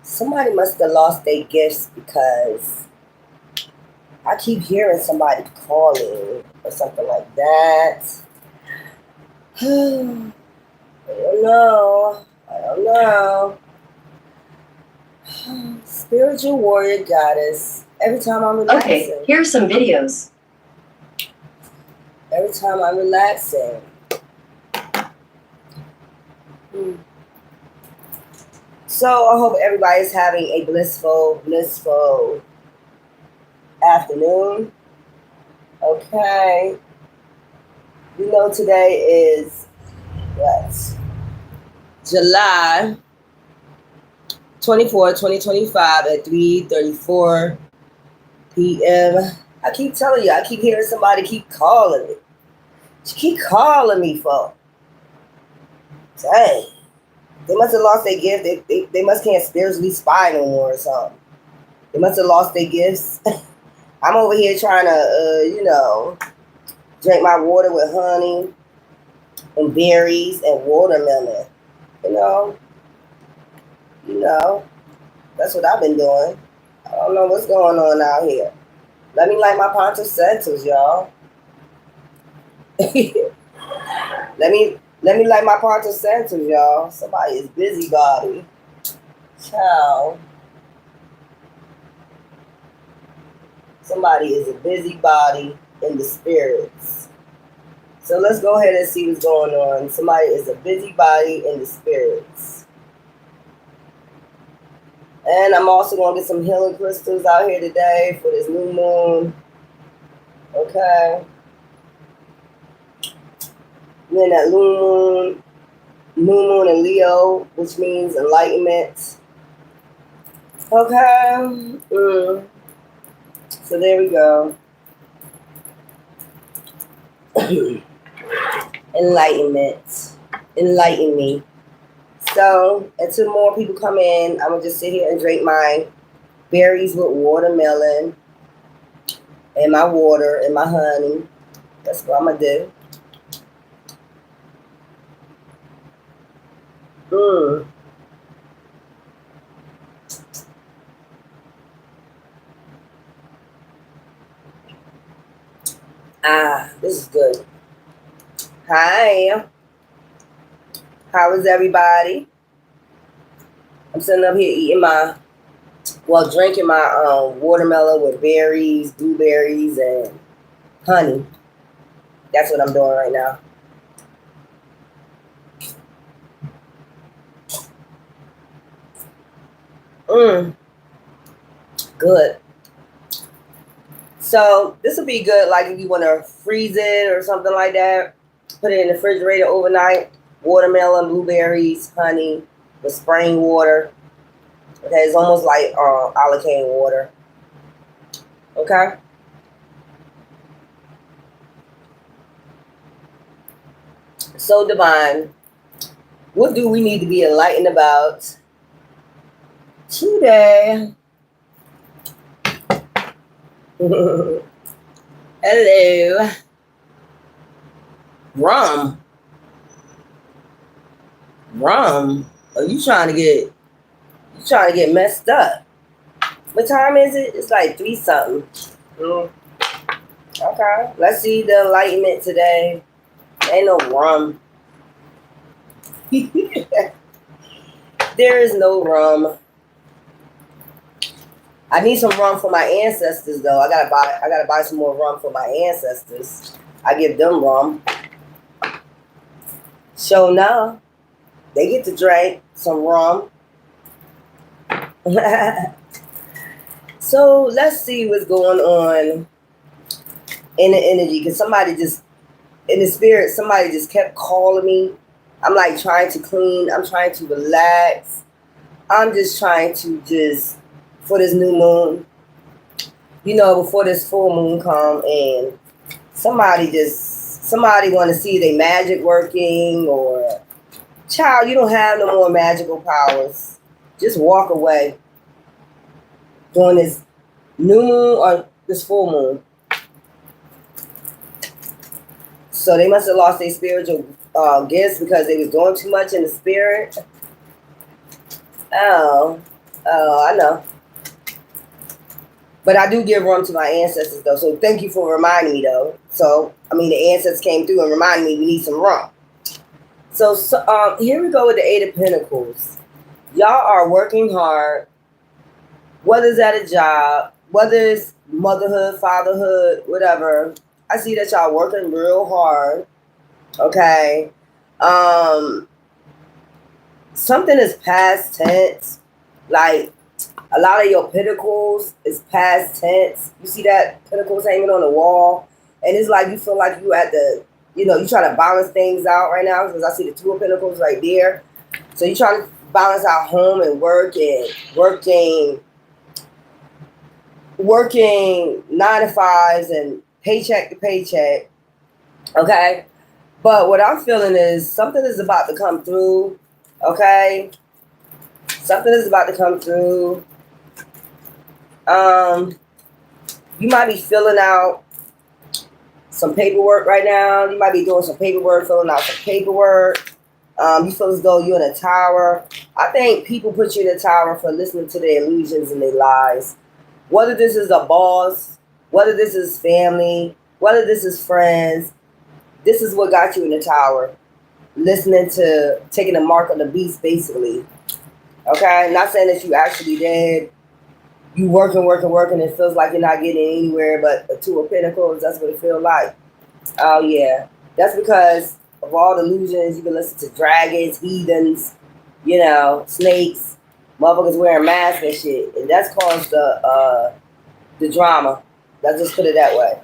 Somebody must have lost their gifts because I keep hearing somebody calling or something like that. I don't know. I don't know. Spiritual warrior goddess. Every time I'm relaxing. Okay, here's some videos. Every time I'm relaxing. So I hope everybody's having a blissful afternoon. Okay. You know today is what? July 24, 2025 at 3:34 p.m. I keep telling you, I keep hearing somebody keep calling me. She keep calling me for. Dang. They must have lost their gift. They must can't spiritually spy no more or something. They must have lost their gifts. I'm over here trying to, drink my water with honey and berries and watermelon. You know, that's what I've been doing. I don't know what's going on out here. Let me light my Poncho Santos, y'all. let me light my Poncho Santos, y'all. Somebody is busybody. Ciao. Somebody is a busybody in the spirits. So let's go ahead and see what's going on. Somebody is a busybody in the spirits. And I'm also going to get some healing crystals out here today for this new moon. Okay. And then that new moon in Leo, which means enlightenment. Okay. So there we go. Enlightenment. Enlighten me. So until more people come in, I'm going to just sit here and drink my berries with watermelon and my water and my honey. That's what I'm going to do. This is good. Hi. How is everybody? I'm sitting up here drinking my watermelon with berries, blueberries, and honey. That's what I'm doing right now. Good. So this will be good, like if you want to freeze it or something like that. Put it in the refrigerator overnight. Watermelon, blueberries, honey, with spring water. Okay, it's almost like alkaline water. Okay. So divine, what do we need to be enlightened about today? Hello. Rum. Are you trying to get messed up? What time is it? It's like 3 something. Okay. Let's see the enlightenment today. Ain't no rum. There is no rum. I need some rum for my ancestors though. I gotta buy some more rum for my ancestors. I give them rum. So now they get to drink some rum. So let's see what's going on in the energy. Because in the spirit, somebody just kept calling me. I'm like trying to clean. I'm trying to relax. I'm just trying to for this new moon, before this full moon come, and somebody want to see their magic working, or child, you don't have no more magical powers. Just walk away during this new moon or this full moon. So they must have lost their spiritual gifts because they was doing too much in the spirit. Oh, I know. But I do give room to my ancestors, though. So thank you for reminding me, though. So, I mean, the ancestors came through and reminded me we need some rum. So here we go with the Eight of Pentacles. Y'all are working hard, whether it's at a job, whether it's motherhood, fatherhood, whatever. I see that y'all working real hard. Okay. Something is past tense. Like, a lot of your pentacles is past tense. You see that pentacles hanging on the wall? And it's like you feel like you at the, you trying to balance things out right now, because I see the Two of Pentacles right there. So you're trying to balance out home and work and working 9 to 5s and paycheck to paycheck. Okay? But what I'm feeling is something is about to come through. Okay? Something is about to come through. You might be filling out some paperwork right now. You might be doing some paperwork, filling out some paperwork. You feel as though you're in a tower. I think people put you in a tower for listening to their illusions and their lies. Whether this is a boss, whether this is family, whether this is friends, this is what got you in the tower. Listening to, taking the mark of the beast, basically. Okay? Not saying that you actually did. You working, and it feels like you're not getting anywhere, but the Two of Pentacles, that's what it feels like. Oh, yeah. That's because of all the illusions. You can listen to dragons, heathens, snakes, motherfuckers wearing masks and shit. And that's caused the drama. Let's just put it that way.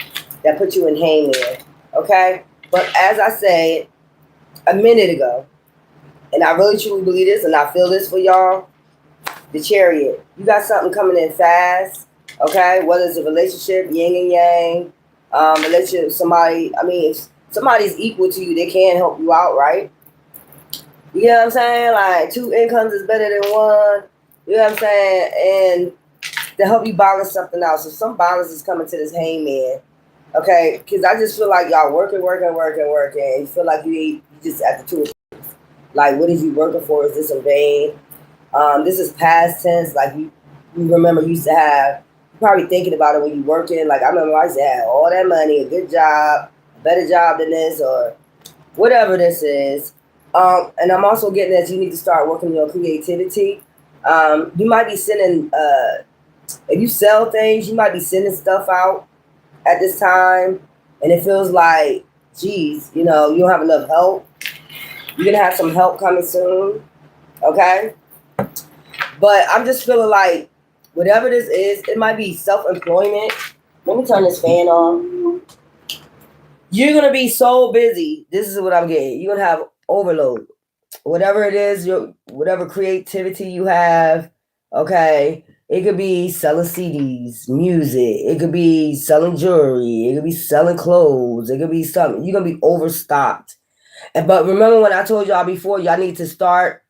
That put you in hangman. Okay? But as I said a minute ago, and I really truly believe this, and I feel this for y'all, the Chariot. You got something coming in fast, okay? Whether it's a relationship, yin and yang, relationship, somebody, if somebody's equal to you, they can help you out, right? You know what I'm saying? Like, 2 incomes is better than 1. You know what I'm saying? And to help you balance something out. So some balance is coming to this hangman, okay? Because I just feel like y'all working. And you feel like you just at the 2 of Pentacles. Like, what is you working for? Is this in vain? This is past tense. Like, you remember you used to have, probably thinking about it when you working. Like, I remember I used to have all that money, a good job, a better job than this, or whatever this is. And I'm also getting that you need to start working on your creativity. You might be sending, if you sell things, you might be sending stuff out at this time. And it feels like, geez, you don't have enough help. You're going to have some help coming soon. Okay? But I'm just feeling like whatever this is, it might be self-employment. Let me turn this fan on. You're going to be so busy. This is what I'm getting. You're going to have overload. Whatever it is, whatever creativity you have, okay, it could be selling CDs, music. It could be selling jewelry. It could be selling clothes. It could be something. You're going to be overstocked. But remember when I told y'all before, y'all need to start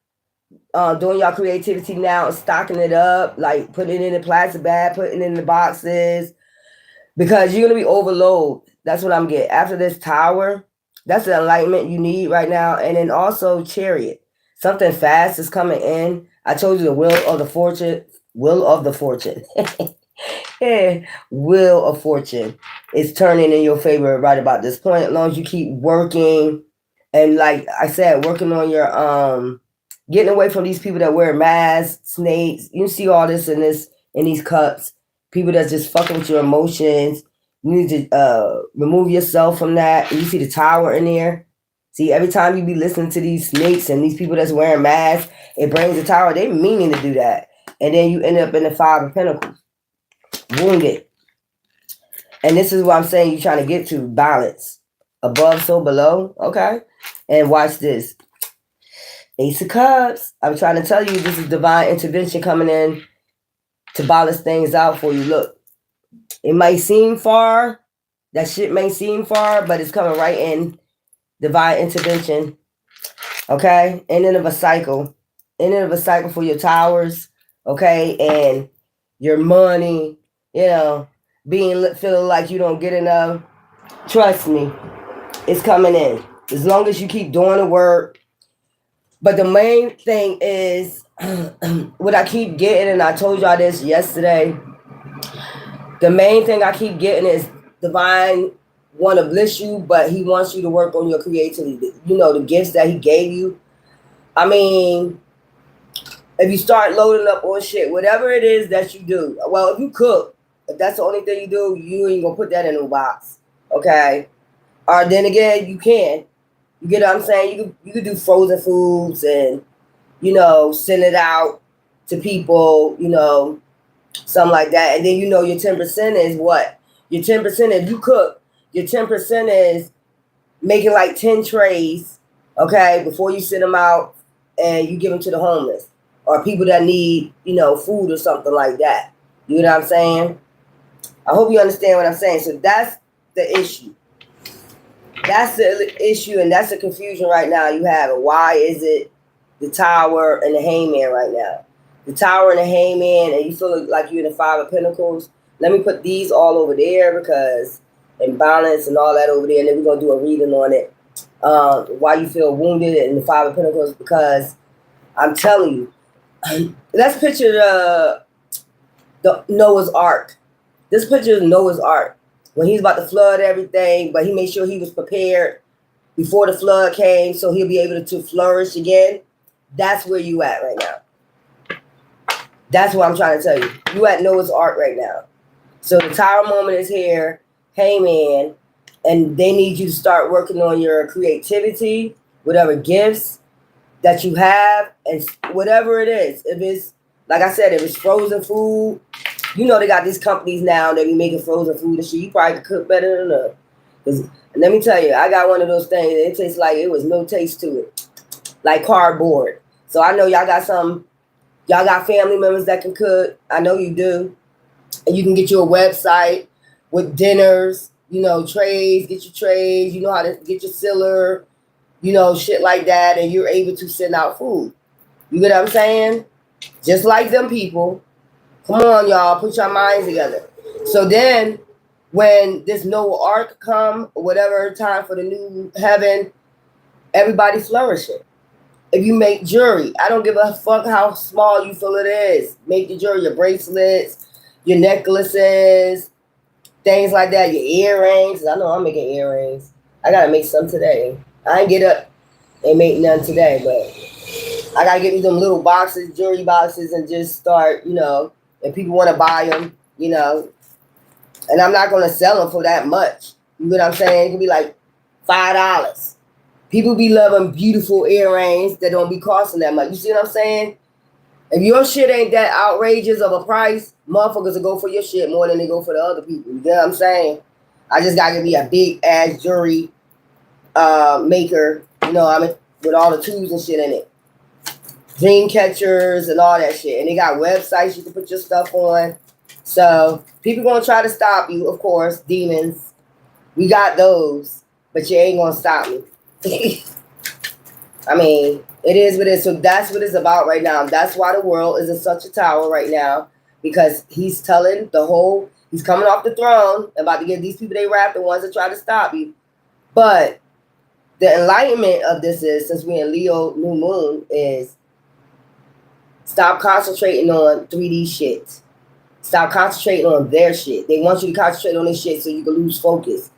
doing y'all creativity now and stocking it up, like putting it in the plastic bag, putting it in the boxes, because you're going to be overload. That's what I'm getting. After this Tower, that's the enlightenment you need right now. And then also Chariot. Something fast is coming in. I told you the Wheel of the Fortune. Yeah, Wheel of Fortune is turning in your favor right about this point. As long as you keep working and, like I said, working on your getting away from these people that wear masks, snakes. You see all this in these cups. People that's just fucking with your emotions. You need to remove yourself from that. You see the Tower in there. See, every time you be listening to these snakes and these people that's wearing masks, it brings the Tower. They meaning to do that. And then you end up in the 5 of Pentacles. Wounded. And this is what I'm saying you're trying to get to. Balance. Above, so below. Okay? And watch this. Ace of Cups. I'm trying to tell you, this is divine intervention coming in to balance things out for you. Look, it might seem far. That shit may seem far, but it's coming right in. Divine intervention. Okay? Ending of a cycle. Ending of a cycle for your towers. Okay? And your money. Feeling like you don't get enough. Trust me. It's coming in. as long as you keep doing the work. But the main thing is what I keep getting, and I told y'all this yesterday. The main thing I keep getting is divine want to bless you, but he wants you to work on your creativity. You know, the gifts that he gave you. I mean, if you start loading up on shit, whatever it is that you do, well, if you cook, if that's the only thing you do, you ain't gonna put that in a box, okay? Or then again, you can. You get what I'm saying? You could do frozen foods and send it out to people, something like that. And then your 10% is what? Your 10%, if you cook, your 10% is making like 10 trays, okay, before you send them out and you give them to the homeless or people that need, food or something like that. You know what I'm saying? I hope you understand what I'm saying. So that's the issue. That's the issue, and that's the confusion right now you have. Why is it the Tower and the Hangman right now? The Tower and the Hangman, and you feel like you're in the Five of Pentacles. Let me put these all over there because and balance and all that over there, and then we're gonna do a reading on it. Why you feel wounded in the Five of Pentacles? Because I'm telling you, let's picture the Noah's Ark. This picture is Noah's Ark when he's about to flood everything, but he made sure he was prepared before the flood came, so he'll be able to flourish again. That's where you at right now. That's what I'm trying to tell you. You at Noah's Ark right now. So the Tower moment is here. Hey, man. And they need you to start working on your creativity, whatever gifts that you have, and whatever it is. If it's, like I said, if it's frozen food, they got these companies now that be making frozen food and shit. You probably could cook better than us. Because let me tell you, I got one of those things. It tastes like it was no taste to it. Like cardboard. So I know y'all got y'all got family members that can cook. I know you do. And you can get you a website with dinners, trays, get your trays, you know how to get your sealer, shit like that. And you're able to send out food. You get what I'm saying? Just like them people. Come on, y'all. Put your minds together. So then when this Noah Ark come, or whatever time for the new heaven, everybody flourishing. If you make jewelry, I don't give a fuck how small you feel it is. Make your jewelry, your bracelets, your necklaces, things like that, your earrings. I know I'm making earrings. I got to make some today. I ain't get up and make none today, but I got to get me them little boxes, jewelry boxes, and just start, if people want to buy them, and I'm not going to sell them for that much. You know what I'm saying? It could be like $5. People be loving beautiful earrings that don't be costing that much. You see what I'm saying? If your shit ain't that outrageous of a price, motherfuckers will go for your shit more than they go for the other people. You know what I'm saying? I just got to be a big ass jewelry maker, with all the tools and shit in it. Dream catchers and all that shit. And they got websites you can put your stuff on. So people gonna try to stop you, of course, demons. We got those, but you ain't gonna stop me. I mean, it is what it is. So that's what it's about right now. That's why the world is in such a tower right now, because he's telling he's coming off the throne, about to give these people they rap, the ones that try to stop you. But the enlightenment of this is, since we're in Leo new moon, is stop concentrating on 3D shit. Stop concentrating on their shit. They want you to concentrate on their shit so you can lose focus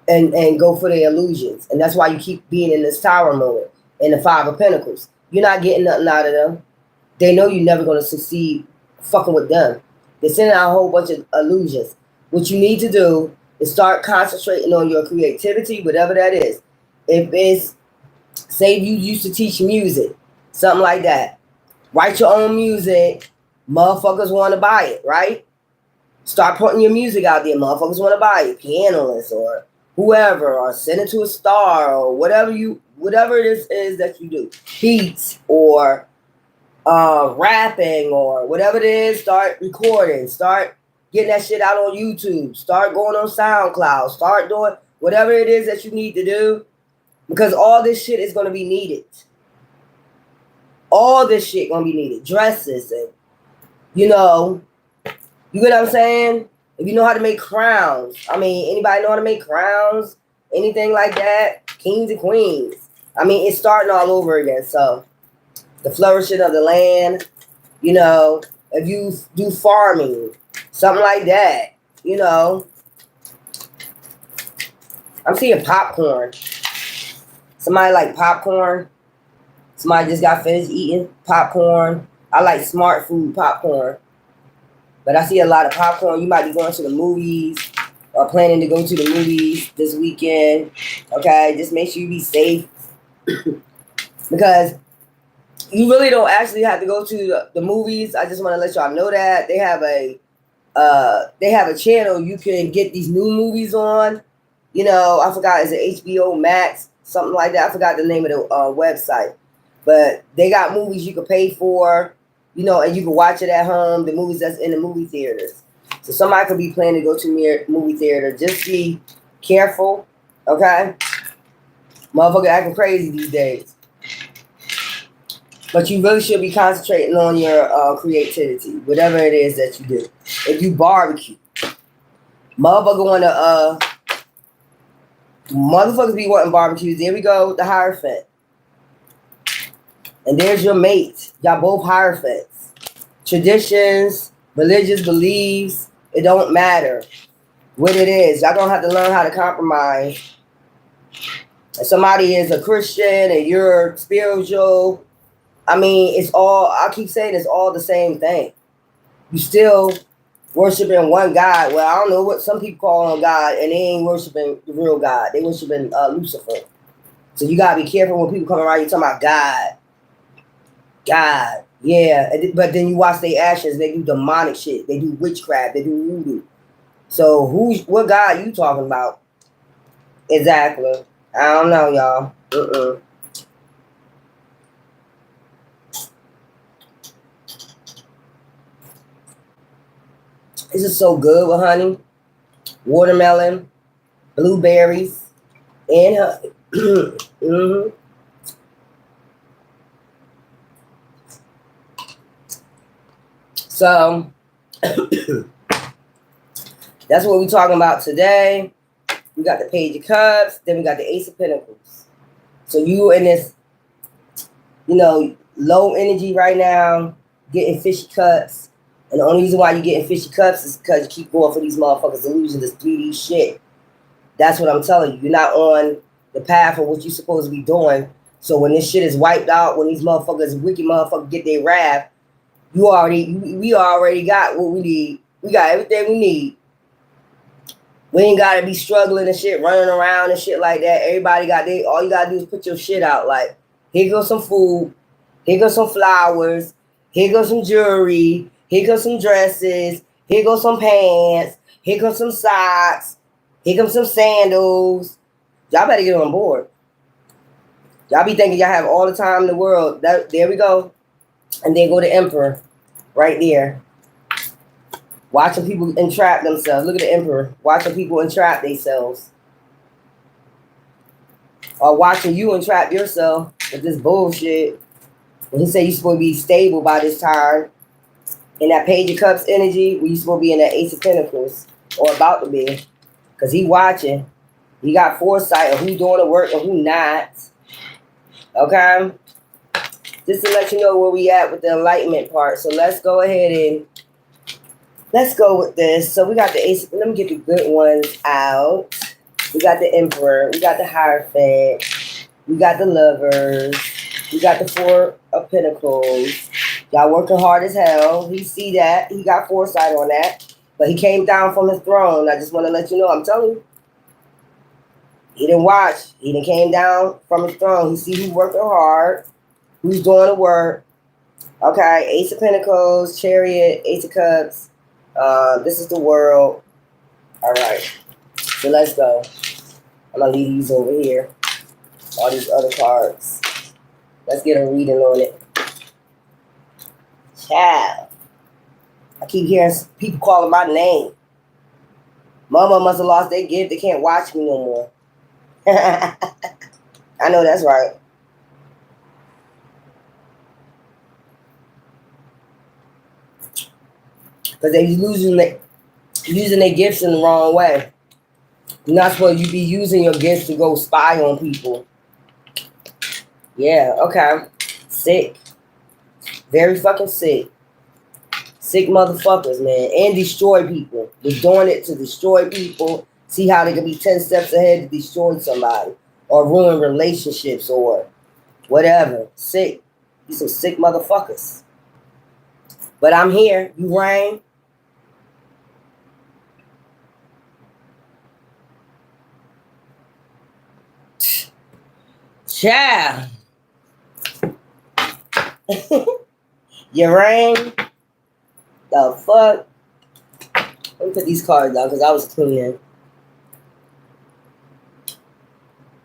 and go for their illusions. And that's why you keep being in this Tower moment, in the Five of Pentacles. You're not getting nothing out of them. They know you're never going to succeed fucking with them. They're sending out a whole bunch of illusions. What you need to do is start concentrating on your creativity, whatever that is. If it's, say you used to teach music, something like that. Write your own music. Motherfuckers want to buy it, right? Start putting your music out there. Motherfuckers want to buy it. Pianists or whoever, or send it to a star, or whatever it is that you do. Beats or rapping or whatever it is. Start recording. Start getting that shit out on YouTube. Start going on SoundCloud. Start doing whatever it is that you need to do, because all this shit is going to be needed. All this shit going to be needed. Dresses and, you get what I'm saying? If you know how to make crowns. I mean, anybody know how to make crowns? Anything like that? kings and queens. I mean, it's starting all over again. So the flourishing of the land, you know, if you do farming, something like that, you know. I'm seeing popcorn. Somebody like popcorn. Somebody just got finished eating popcorn. I like smart food popcorn. But I see a lot of popcorn. You might be going to the movies or planning to go to the movies this weekend. Okay, just make sure you be safe. Because you really don't actually have to go to the movies. I just want to let y'all know that they have a channel you can get these new movies on. You know, I forgot, is it HBO Max, something like that. I forgot the name of the website, but they got movies you can pay for, you know, and you can watch it at home. The movies that's in the movie theaters. So somebody could be planning to go to movie theater. Just be careful, okay? Motherfucker acting crazy these days. But you really should be concentrating on your creativity, whatever it is that you do. If you barbecue, motherfuckers be wanting barbecues. There we go, the Hierophant. And there's your mate. Y'all both Hierophants. Traditions, religious beliefs, it don't matter what it is. Y'all gonna have to learn how to compromise. If somebody is a Christian and you're spiritual, I mean, it's all, I keep saying it's all the same thing. You still worshiping one God. Well, I don't know what some people call on God, and they ain't worshiping the real God. They worshiping Lucifer. So you gotta be careful when people come around you talking about God. God, yeah. But then you watch their actions. They do demonic shit. They do witchcraft. They do voodoo. So what God you talking about? Exactly. I don't know, y'all. This is so good with honey, watermelon, blueberries, and honey. Mm-hmm. So that's what we're talking about today. We got the Page of Cups, then we got the Ace of Pentacles. So you in this, you know, low energy right now, getting fishy cups. And the only reason why you're getting fishy cups is because you keep going for these motherfuckers illusions, this 3D shit. That's what I'm telling you. You're not on the path of what you're supposed to be doing. So when this shit is wiped out, when these motherfuckers, wicked motherfuckers get their wrath, we already got what we need. We got everything we need. We ain't gotta be struggling and shit, running around and shit like that. Everybody got all you gotta do is put your shit out. Like, here goes some food, here goes some flowers, here goes some jewelry, here goes some dresses, here goes some pants, here goes some socks, here comes some sandals. Y'all better get on board. Y'all be thinking y'all have all the time in the world. There we go. And then go to Emperor right there. Watching people entrap themselves. Look at the Emperor. Watching people entrap themselves. Or watching you entrap yourself with this bullshit. When he say you're supposed to be stable by this time. In that Page of Cups energy, where you supposed to be in that Ace of Pentacles. Or about to be. Because he watching. He got foresight of who doing the work and who not. Okay? Just to let you know where we at with the enlightenment part. So let's go ahead and let's go with this. So we got the Ace. Let me get the good ones out. We got the Emperor. We got the Hierophant. We got the Lovers. We got the Four of Pentacles. Y'all working hard as hell. He see that. He got foresight on that. But he came down from his throne. I just want to let you know. I'm telling you. He didn't watch. He didn't came down from his throne. He see who's working hard. Who's doing the work. Okay. Ace of Pentacles. Chariot. Ace of Cups. This is the World. All right. So let's go. I'm going to leave these over here. All these other cards. Let's get a reading on it. Child. I keep hearing people calling my name. Mama must have lost their gift. They can't watch me no more. I know that's right. Because they're using their gifts in the wrong way. You're not supposed to be using your gifts to go spy on people. Yeah, okay. Sick. Very fucking sick. Sick motherfuckers, man. And destroy people. They're doing it to destroy people. See how they can be 10 steps ahead to destroy somebody. Or ruin relationships or whatever. Sick. These some sick motherfuckers. But I'm here. You rang. Child. You rang. The fuck? Let me put these cards down because I was cleaning.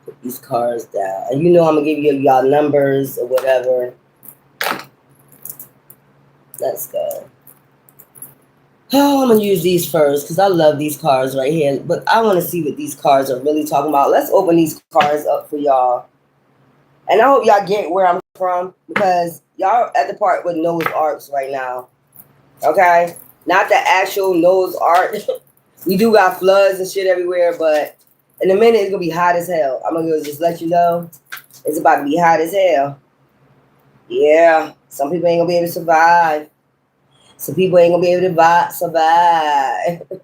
Put these cards down. And you know I'm going to give you y'all numbers or whatever. Let's go. Oh, I'm going to use these first because I love these cards right here. But I want to see what these cards are really talking about. Let's open these cards up for y'all. And I hope y'all get where I'm from because y'all at the part with Noah's Arks right now. Okay? Not the actual Noah's Ark. We do got floods and shit everywhere, but in a minute it's going to be hot as hell. I'm going to just let you know it's about to be hot as hell. Yeah. Some people ain't going to be able to survive. Some people ain't going to be able to survive.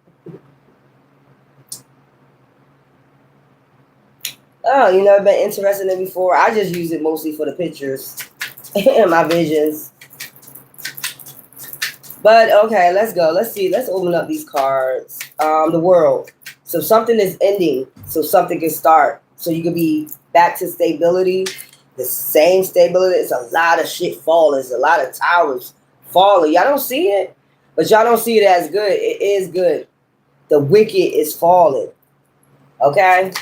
Oh, you never been interested in it before? I just use it mostly for the pictures and my visions. But okay, let's go. Let's see. Let's open up these cards. The world. So something is ending, so something can start. So you can be back to stability. The same stability. It's a lot of shit falling. It's a lot of towers falling. Y'all don't see it, but y'all don't see it as good. It is good. The wicked is falling. Okay.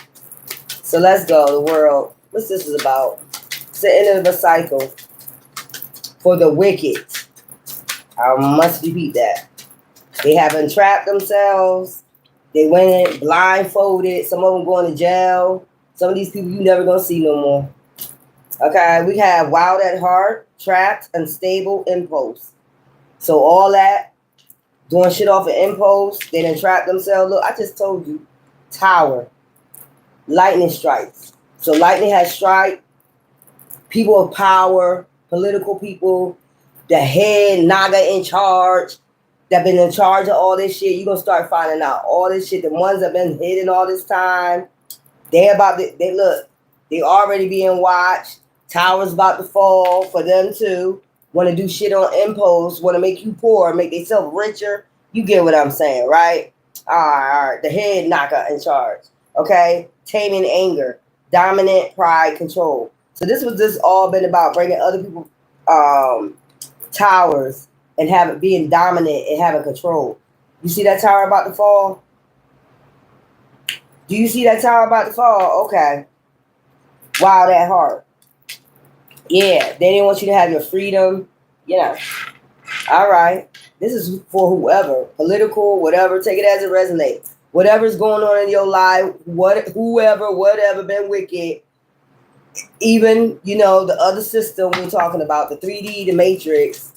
So let's go. The world. What's this is about? It's the end of a cycle for the wicked. I must repeat that. They have entrapped themselves. They went in blindfolded. Some of them going to jail. Some of these people you never gonna see no more. Okay, we have wild at heart, trapped, unstable, impulse. So all that doing shit off of impulse, they done trapped themselves. Look, I just told you, tower, lightning strikes. So lightning has strike. People of power, political people, the head Naga in charge, that been in charge of all this shit. You're gonna start finding out all this shit. The ones that been hidden all this time, they look, they already being watched. Towers about to fall for them too. Want to do shit on impulse, want to make you poor, make themselves richer. You get what I'm saying, right? All right. The head knocker in charge. Okay? Taming anger, dominant pride, control. So this was just all been about bringing other people towers and being dominant and having control. You see that tower about to fall? Do you see that tower about to fall? Okay. Wow, that hard. Yeah, they didn't want you to have your freedom. Yeah. All right. This is for whoever, political, whatever. Take it as it resonates. Whatever's going on in your life, whatever been wicked. Even, the other system we're talking about, the 3D, the Matrix,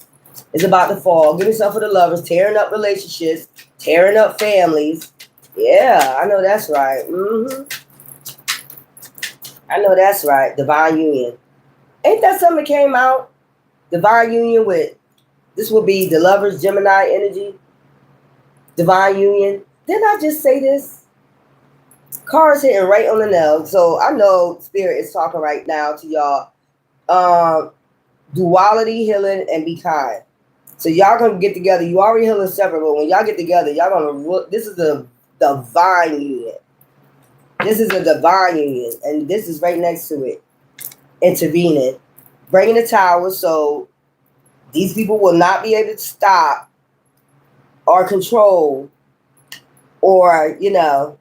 is about to fall. Give me some for the lovers, tearing up relationships, tearing up families. Yeah, I know that's right. I know that's right. Divine union. Ain't that something that came out? Divine union with, this would be the lovers, Gemini energy. Divine union. Didn't I just say this? Cards hitting right on the nail. So I know Spirit is talking right now to y'all. Duality, healing, and be kind. So y'all gonna get together. You already healing separate, but when y'all get together, y'all gonna. This is the divine union. This is a divine union, and this is right next to it. Intervening, bringing the tower, so these people will not be able to stop or control or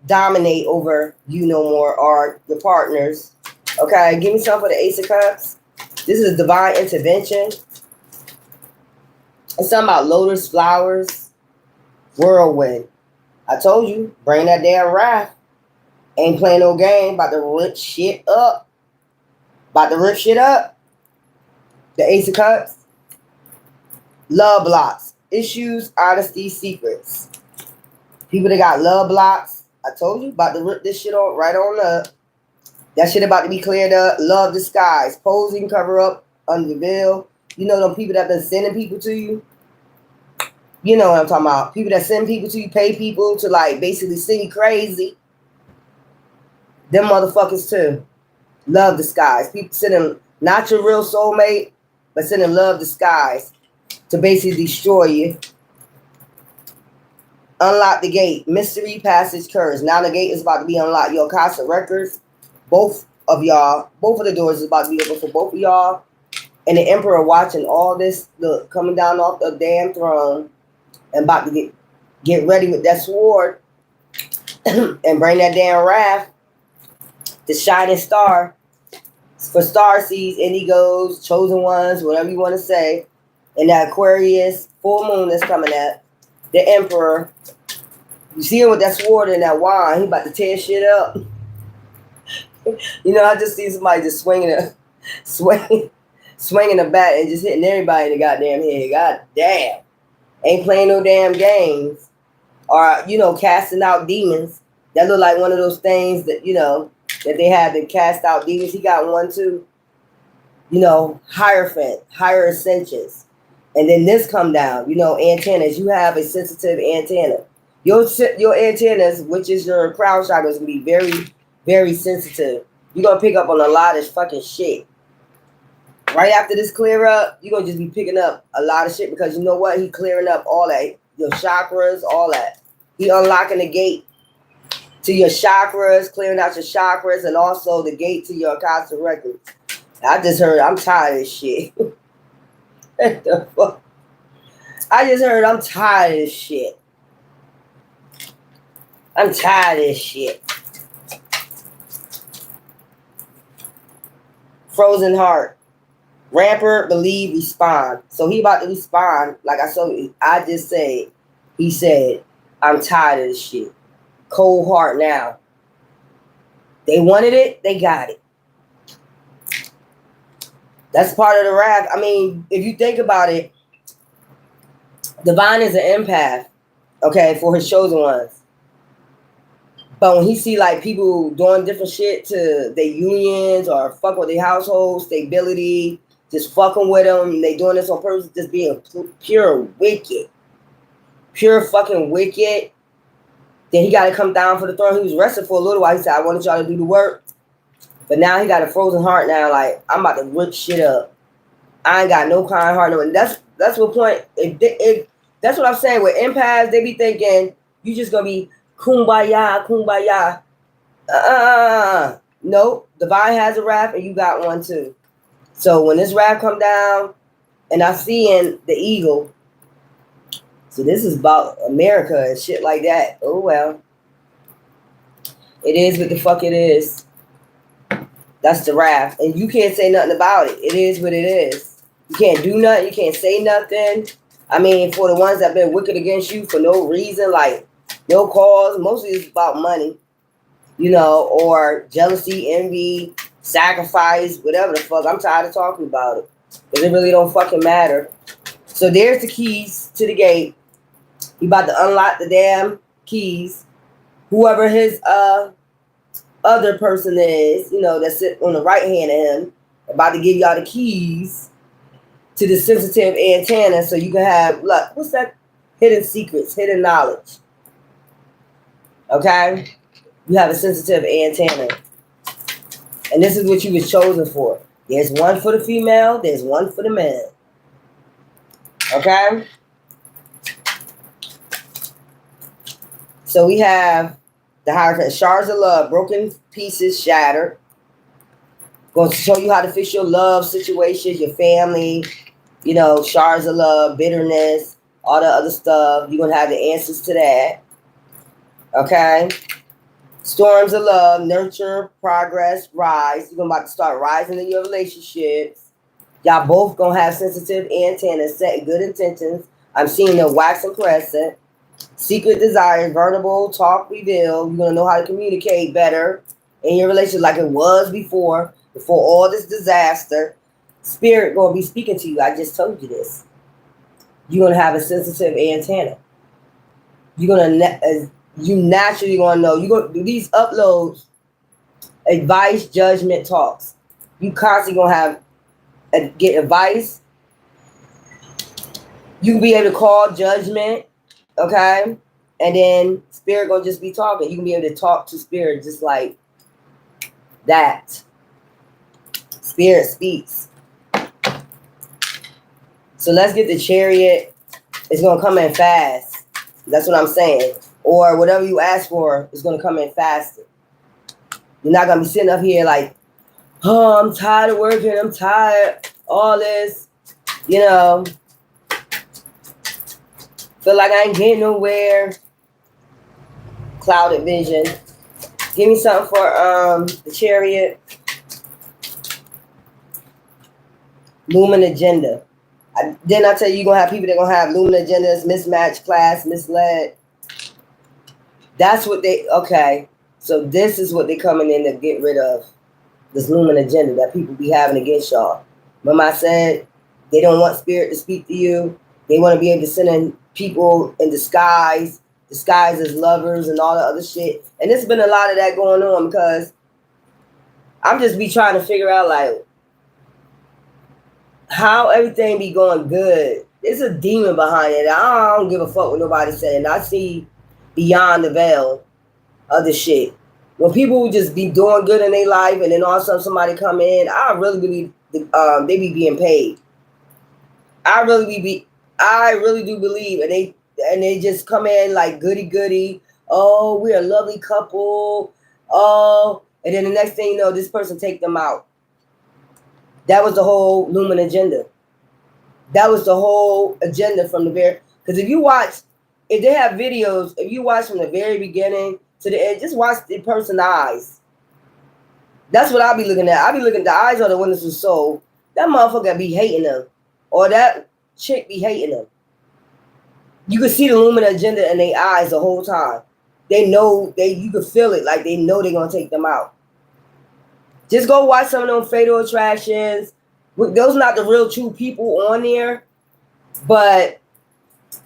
dominate over you no more or your partners. Okay, give me some for the Ace of Cups. This is a divine intervention. It's something about lotus flowers, whirlwind. I told you, bring that damn wrath. Ain't playing no game. About to rip shit up. The Ace of Cups. Love blocks. Issues, honesty, secrets. People that got love blocks. I told you about to rip this shit on right on up. That shit about to be cleared up. Love disguise, posing, cover up, unreveal. You know them people that been sending people to you. You know what I'm talking about. People that send people to you, pay people to like basically send you crazy. Them motherfuckers too. Love disguise. People sending not your real soulmate, but sending love disguise to basically destroy you. Unlock the gate. Mystery passage curse. Now the gate is about to be unlocked. Your Akashic records. Both of the doors is about to be open for both of y'all. And the Emperor watching all this, look, coming down off the damn throne and about to get ready with that sword and bring that damn wrath. The shining star for star seeds, indigos, chosen ones, whatever you want to say. And that Aquarius full moon that's coming at the Emperor. You see him with that sword and that wand. He about to tear shit up. You know, I just see somebody just swinging a bat and just hitting everybody in the goddamn head. God damn. Ain't playing no damn games. Or, you know, casting out demons. That look like one of those things that, you know, that they had to cast out demons. He got one too. You know, Hierophant, higher ascensions. And then this come down, you know, antennas. You have a sensitive antenna. Your antennas, which is your crown chakra, is going to be very, very sensitive. You're going to pick up on a lot of fucking shit. Right after this clear up, you're going to just be picking up a lot of shit because you know what? He clearing up all that. Your chakras, all that. He unlocking the gate to your chakras, clearing out your chakras, and also the gate to your Akashic records. I just heard, I'm tired of this shit. What the fuck? I just heard, I'm tired of this shit. I'm tired of this shit. Frozen heart. Rampart, believe, respond. So he about to respond. Like I just said, he said, I'm tired of this shit. Cold heart now. They wanted it, they got it. That's part of the wrath. I mean, if you think about it, Divine is an empath, okay, for his chosen ones. But when he see like people doing different shit to their unions or fuck with their household stability, just fucking with them, they doing this on purpose, just being pure wicked. Pure fucking wicked. Then he got to come down for the throne. He was resting for a little while. He said, I wanted y'all to do the work. But now he got a frozen heart now. Like, I'm about to rip shit up. I ain't got no kind heart. No, and that's what point. If that's what I'm saying. With empaths, they be thinking, you just going to be kumbaya, kumbaya. Nope. Divine has a wrath and you got one too. So when this wrath come down and I see in the eagle, so this is about America and shit like that. Oh, well. It is what the fuck it is. That's the wrath. And you can't say nothing about it. It is what it is. You can't do nothing. You can't say nothing. I mean, for the ones that have been wicked against you for no reason, like no cause, mostly it's about money, you know, or jealousy, envy, sacrifice, whatever the fuck. I'm tired of talking about it because it really don't fucking matter. So there's the keys to the gate. He about to unlock the damn keys. Whoever his other person is, you know, that's sit on the right hand of him, about to give y'all the keys to the sensitive antenna so you can have, look, what's that? Hidden secrets, hidden knowledge. Okay? You have a sensitive antenna. And this is what you was chosen for. There's one for the female, there's one for the man. Okay? So we have the Hierophant, shards of love, broken pieces, shattered. Going to show you how to fix your love situations, your family, you know, shards of love, bitterness, all the other stuff. You're going to have the answers to that. Okay? Storms of love, nurture, progress, rise. You're about to start rising in your relationships. Y'all both going to have sensitive antennas, set good intentions. I'm seeing the waxing crescent. Secret desires, vulnerable, talk, reveal. You're going to know how to communicate better in your relationship like it was before all this disaster. Spirit going to be speaking to you. I just told you this. You're going to have a sensitive antenna. You're going to You naturally gonna know. You go do these uploads, advice, judgment, talks. You constantly gonna have get advice. You can be able to call judgment, okay? And then spirit gonna just be talking. You can be able to talk to spirit just like that. Spirit speaks. So let's get the Chariot. It's gonna come in fast. That's what I'm saying. Or whatever you ask for is gonna come in faster. You're not gonna be sitting up here like, oh, I'm tired of working. I'm tired. All this, you know. Feel like I ain't getting nowhere. Clouded vision. Give me something for the Chariot. Lumen agenda. Didn't I tell you you're going to have people that are going to have lumen agendas, mismatched, class, misled? That's what they, okay. So this is what they coming in to get rid of. This lumen agenda that people be having against y'all. Remember I said they don't want spirit to speak to you. They want to be able to send in people in disguise as lovers and all the other shit. And there's been a lot of that going on because I'm just be trying to figure out like how everything be going good. There's a demon behind it. I don't give a fuck what nobody saying. I see beyond the veil of the shit. When people just be doing good in their life and then all of a sudden somebody come in, I really believe they be being paid. I really do believe, and they just come in like goody goody. Oh, we're a lovely couple. Oh, and then the next thing you know, this person take them out. That was the whole lumen agenda. That was the whole agenda from the very. Because if they have videos, if you watch from the very beginning to the end, just watch the person's eyes. That's what I'll be looking at. I'll be looking at the eyes of the windows of soul. That motherfucker be hating them, or that chick be hating them. You can see the lumen agenda in their eyes the whole time. They know you can feel it, like they know they're gonna take them out. Just go watch some of them Fatal Attractions. Those are not the real true people on there. But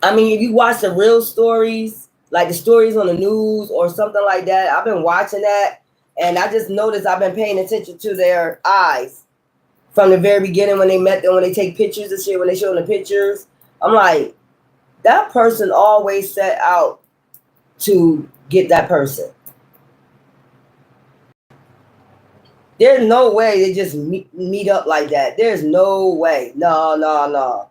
I mean, if you watch the real stories, like the stories on the news or something like that, I've been watching that, and I just noticed I've been paying attention to their eyes from the very beginning when they met them, when they take pictures and shit, when they show them the pictures. I'm like, that person always set out to get that person. There's no way they just meet up like that. There's no way. No.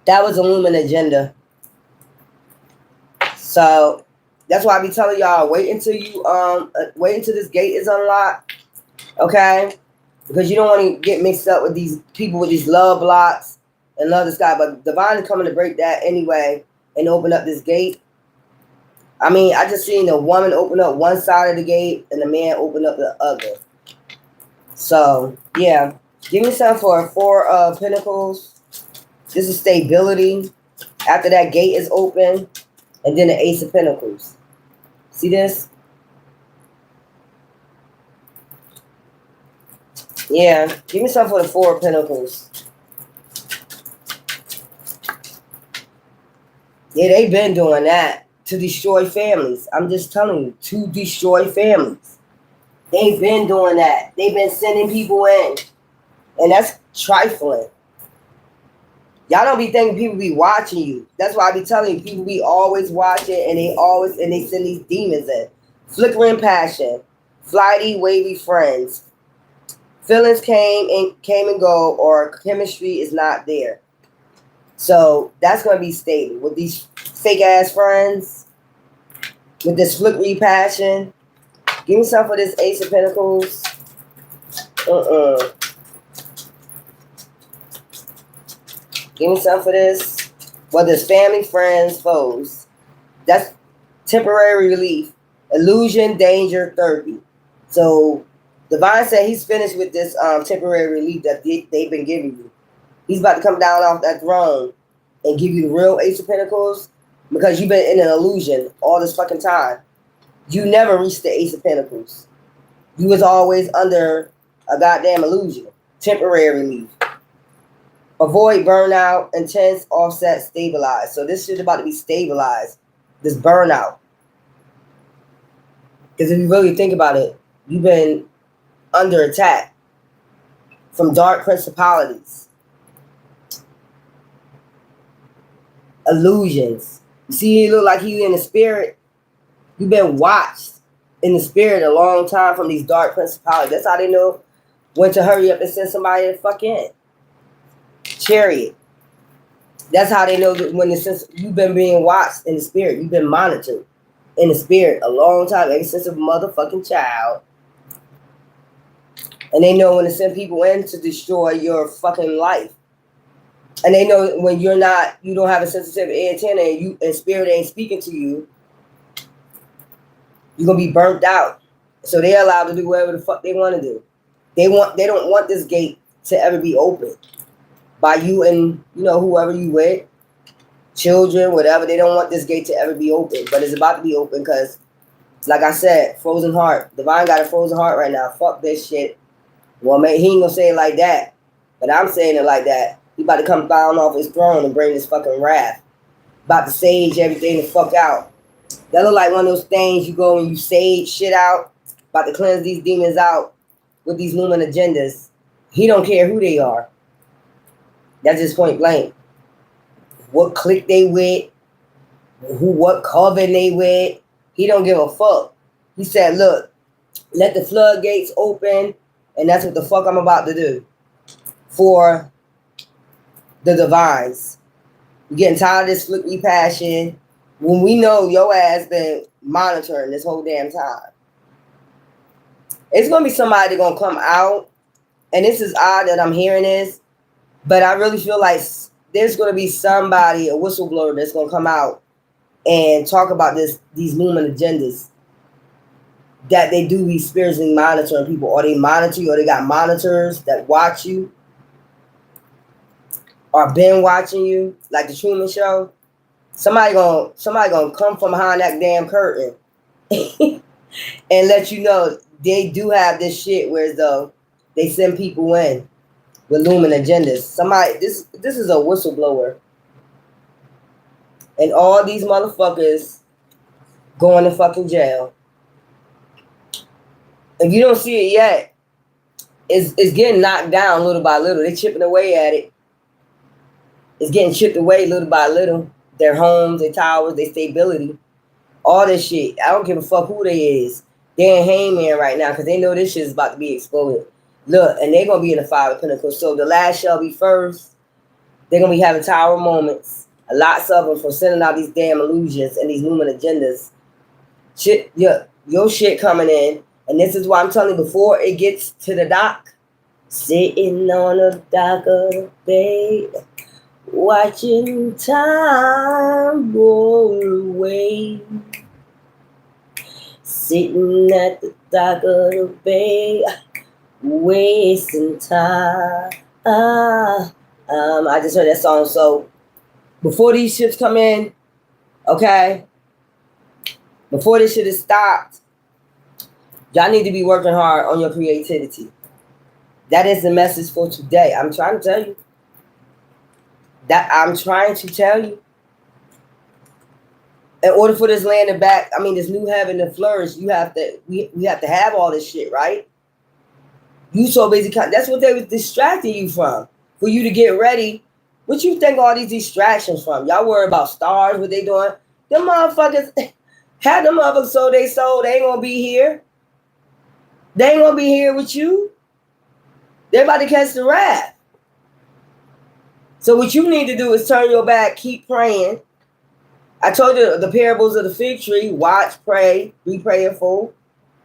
That was a lumen agenda. So that's why I be telling y'all, wait until this gate is unlocked. Okay? Because you don't want to get mixed up with these people with these love blocks and love this guy. But Divine is coming to break that anyway and open up this gate. I mean, I just seen the woman open up one side of the gate and the man open up the other. So, yeah. Give me something for 4 of Pentacles. This is stability. After that gate is open. And then the Ace of Pentacles. See this? Yeah. Give me something for the 4 of Pentacles. Yeah, they've been doing that. To destroy families. I'm just telling you, to destroy families. They've been doing that. They've been sending people in. And that's trifling. Y'all don't be thinking people be watching you. That's why I be telling you, people be always watching and they send these demons in. Flickering passion. Flighty, wavy friends. Feelings came and go, or chemistry is not there. So that's going to be stable. With these fake ass friends, with this flickery passion. Give me some for this Ace of Pentacles. Give me some for this. Whether it's family, friends, foes. That's temporary relief. Illusion, danger, therapy. So Divine said he's finished with this temporary relief that they've been giving you. He's about to come down off that throne and give you the real Ace of Pentacles because you've been in an illusion all this fucking time. You never reached the Ace of Pentacles. You was always under a goddamn illusion. Temporary relief. Avoid burnout, intense, offset, stabilize. So this shit about to be stabilized. This burnout. Because if you really think about it, you've been under attack from dark principalities, illusions. You see, he look like he in the spirit. You've been watched in the spirit a long time from these dark principalities. That's how they know when to hurry up and send somebody to fuck in. Chariot. That's how they know that when you've been being watched in the spirit. You've been monitored in the spirit a long time, ever since a motherfucking child. And they know when to send people in to destroy your fucking life. And they know when you don't have a sensitive antenna and spirit ain't speaking to you, you're gonna be burnt out. So they're allowed to do whatever the fuck they want to do. They don't want this gate to ever be open by you and whoever you with, children, whatever. They don't want this gate to ever be open, but it's about to be open because, like I said, frozen heart. Divine got a frozen heart right now. Fuck this shit. Well, man, he ain't gonna say it like that, but I'm saying it like that. He about to come down off his throne and bring his fucking wrath. About to sage everything the fuck out. That look like one of those things you go and you sage shit out. About to cleanse these demons out with these lumen agendas. He don't care who they are. That's just point blank. What clique they with, what coven they with. He don't give a fuck. He said, look, let the floodgates open, and that's what the fuck I'm about to do for the divines. We're getting tired of this flicky passion when we know your ass been monitoring this whole damn time. It's going to be somebody going to come out, and this is odd that I'm hearing this, but I really feel like there's going to be somebody, a whistleblower, that's going to come out and talk about these lumen agendas that they do be spiritually monitoring people, or they monitor you, or they got monitors that watch you, or been watching you, like the Truman Show. Somebody gonna come from behind that damn curtain and let you know they do have this shit where though they send people in with lumen agendas. Somebody, this is a whistleblower, and all these motherfuckers going to fucking jail. If you don't see it yet, it's getting knocked down little by little. They chipping away at it. It's getting chipped away little by little. Their homes, their towers, their stability, all this shit. I don't give a fuck who they is. They're in Hangman right now because they know this shit is about to be exploded. Look, and they're going to be in the Five of Pentacles. So the last shall be first. They're going to be having tower moments. Lots of them for sending out these damn illusions and these lumen agendas. Shit, your shit coming in. And this is why I'm telling you, before it gets to the dock, sitting on the dock of the bay, watching time roll away. Sitting at the dock of the bay, wasting time. I just heard that song. So before these ships come in, okay, before this shit is stopped, y'all need to be working hard on your creativity. That is the message for today. I'm trying to tell you. In order for this land this new heaven to flourish, we have to have all this shit, right? You so busy. That's what they was distracting you from. For you to get ready. What you think all these distractions from? Y'all worry about stars, what they doing. Them motherfuckers had them motherfuckers sold they soul. They ain't gonna be here. They ain't gonna be here with you. They're about to catch the wrath. So what you need to do is turn your back, keep praying. I told you the parables of the fig tree. Watch, pray, be prayerful,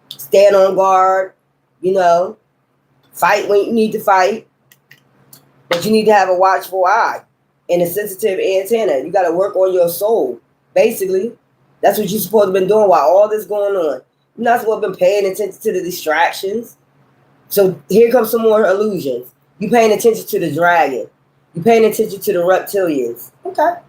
stand on guard, fight when you need to fight. But you need to have a watchful eye and a sensitive antenna. You got to work on your soul. Basically, that's what you're supposed to have been doing while all this going on. You're not supposed to have been paying attention to the distractions. So here comes some more illusions. You paying attention to the dragon. You paying attention to the reptilians. Okay.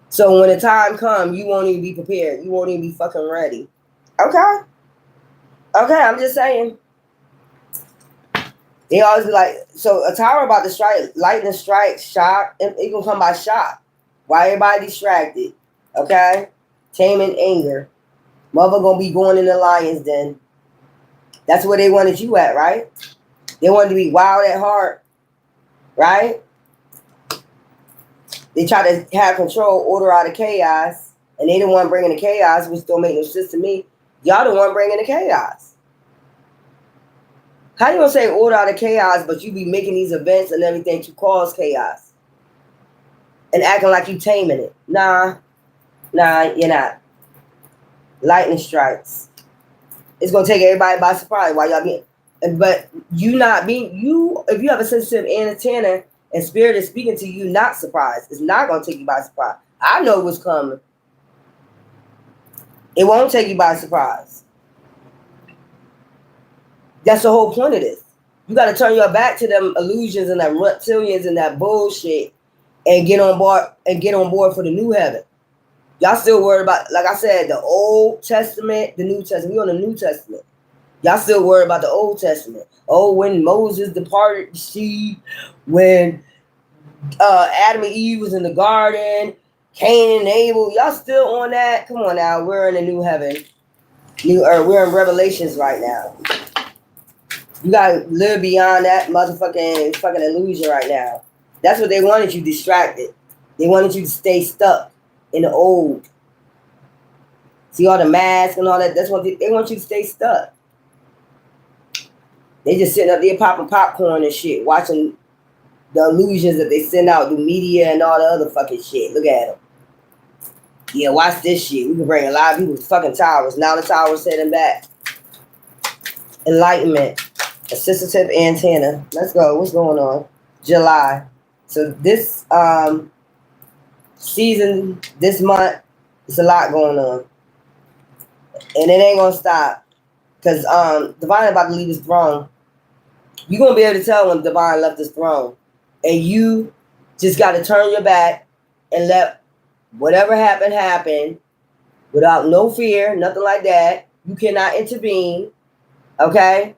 So when the time comes, you won't even be prepared. You won't even be fucking ready. Okay, I'm just saying. They always be like, so a tower about to strike, lightning strike, shock, and it gonna come by shock. Why everybody distracted? Okay? Taming anger. Mother gonna be going in the lion's den. That's where they wanted you at, right? They wanted to be wild at heart, right? They try to have control, order out of chaos, and they the one bringing the chaos, which don't make no sense to me. Y'all the one bringing the chaos. How you gonna say order out of chaos, but you be making these events and everything to cause chaos and acting like you taming it? Nah, you're not. Lightning strikes. It's gonna take everybody by surprise. Why y'all being? But you not being you. If you have a sensitive antenna and spirit is speaking to you, not surprised. It's not gonna take you by surprise. I know what's coming. It won't take you by surprise. That's the whole point of this. You got to turn your back to them illusions and that reptilians and that bullshit, and get on board for the new heaven. Y'all still worried about, like I said, the Old Testament, the New Testament. We on the New Testament. Y'all still worried about the Old Testament. Oh, when Moses departed the sea, when Adam and Eve was in the garden, Cain and Abel. Y'all still on that? Come on now. We're in a new heaven, new earth. We're in Revelations right now. You gotta live beyond that motherfucking fucking illusion right now. That's what they wanted you distracted. They wanted you to stay stuck in the old. See all the masks and all that. That's what they want you to stay stuck. They just sitting up there popping popcorn and shit, watching the illusions that they send out through media and all the other fucking shit. Look at them. Yeah, watch this shit. We can bring a lot of people to fucking towers. Now the towers setting back. Enlightenment. A sensitive antenna. Let's go. What's going on? July. So this season, this month, it's a lot going on. And it ain't gonna stop. Because Divine about to leave his throne. You're gonna be able to tell when Divine left his throne. And you just gotta turn your back and let whatever happen without no fear, nothing like that. You cannot intervene. Okay?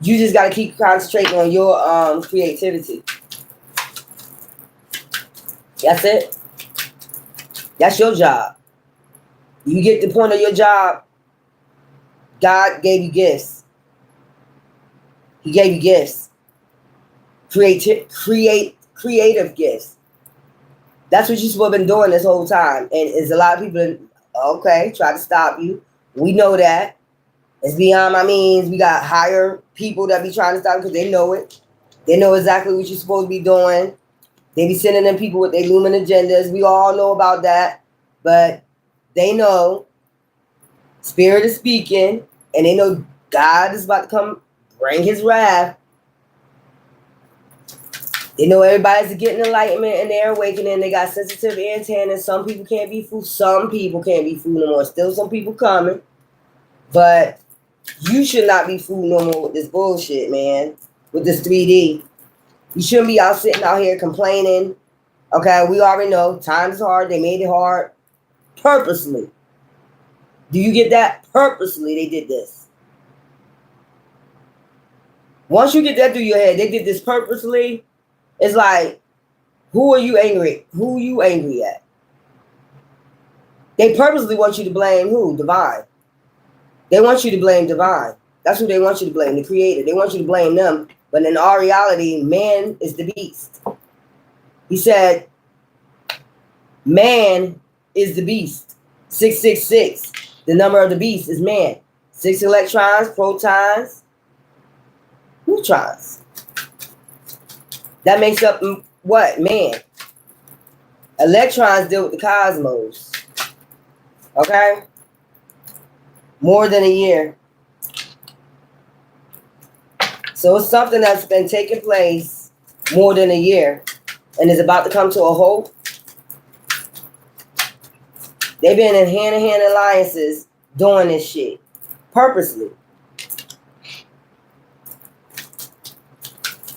You just got to keep concentrating on your creativity. That's it. That's your job. You get the point of your job. God gave you gifts. He gave you gifts. Creative gifts. That's what you're supposed to be doing this whole time. And there's a lot of people, okay, try to stop you. We know that. It's beyond my means. We got higher people that be trying to stop because they know it. They know exactly what you're supposed to be doing. They be sending them people with their looming agendas. We all know about that. But they know Spirit is speaking, and they know God is about to come bring his wrath. They know everybody's getting enlightenment and they're awakening. They got sensitive antennas. Some people can't be fooled. Some people can't be fooled no more. Still some people coming. But you should not be fooled no more with this bullshit, man. With this 3D. You shouldn't be out sitting out here complaining. Okay, we already know times is hard. They made it hard purposely. Do you get that? Purposely they did this. Once you get that through your head, they did this purposely. It's like, who are you angry? Who are you angry at? They purposely want you to blame who? Divine. They want you to blame Divine. That's who they want you to blame, the Creator. They want you to blame them. But in our reality, man is the beast. He said, man is the beast. 666. The number of the beast is man. 6 electrons, protons, neutrons. That makes up what? Man. Electrons deal with the cosmos. Okay? More than a year. So it's something that's been taking place more than a year and is about to come to a halt. They've been in hand-to-hand alliances doing this shit purposely.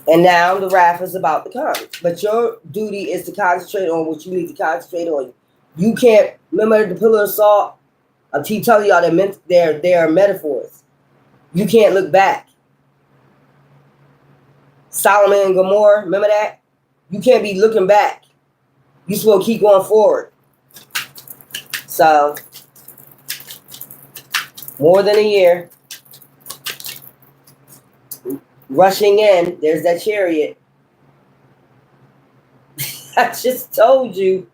And now the wrath is about to come. But your duty is to concentrate on what you need to concentrate on. You can't, remember the pillar of salt? I keep telling y'all they're metaphors. You can't look back. Solomon and Gomorrah, remember that? You can't be looking back. You're supposed to keep going forward. So, more than a year. Rushing in, there's that chariot. I just told you.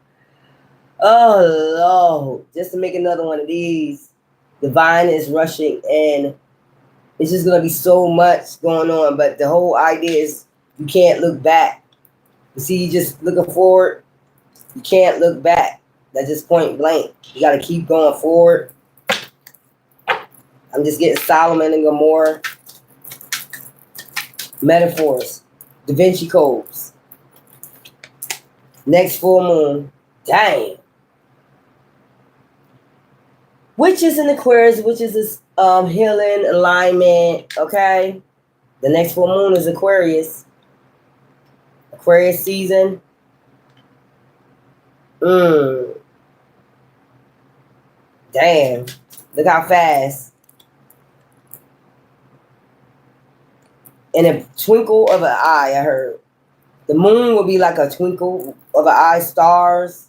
Oh, Lord. Just to make another one of these. Divine is rushing in. It's just going to be so much going on. But the whole idea is you can't look back. You see, you just looking forward. You can't look back. That's just point blank. You got to keep going forward. I'm just getting Solomon and Gomorrah. Metaphors. Da Vinci codes. Next full moon. Dang. Which is in Aquarius, which is this healing, alignment, okay? The next full moon is Aquarius. Aquarius season. Damn. Look how fast. In a twinkle of an eye, I heard. The moon will be like a twinkle of an eye, stars.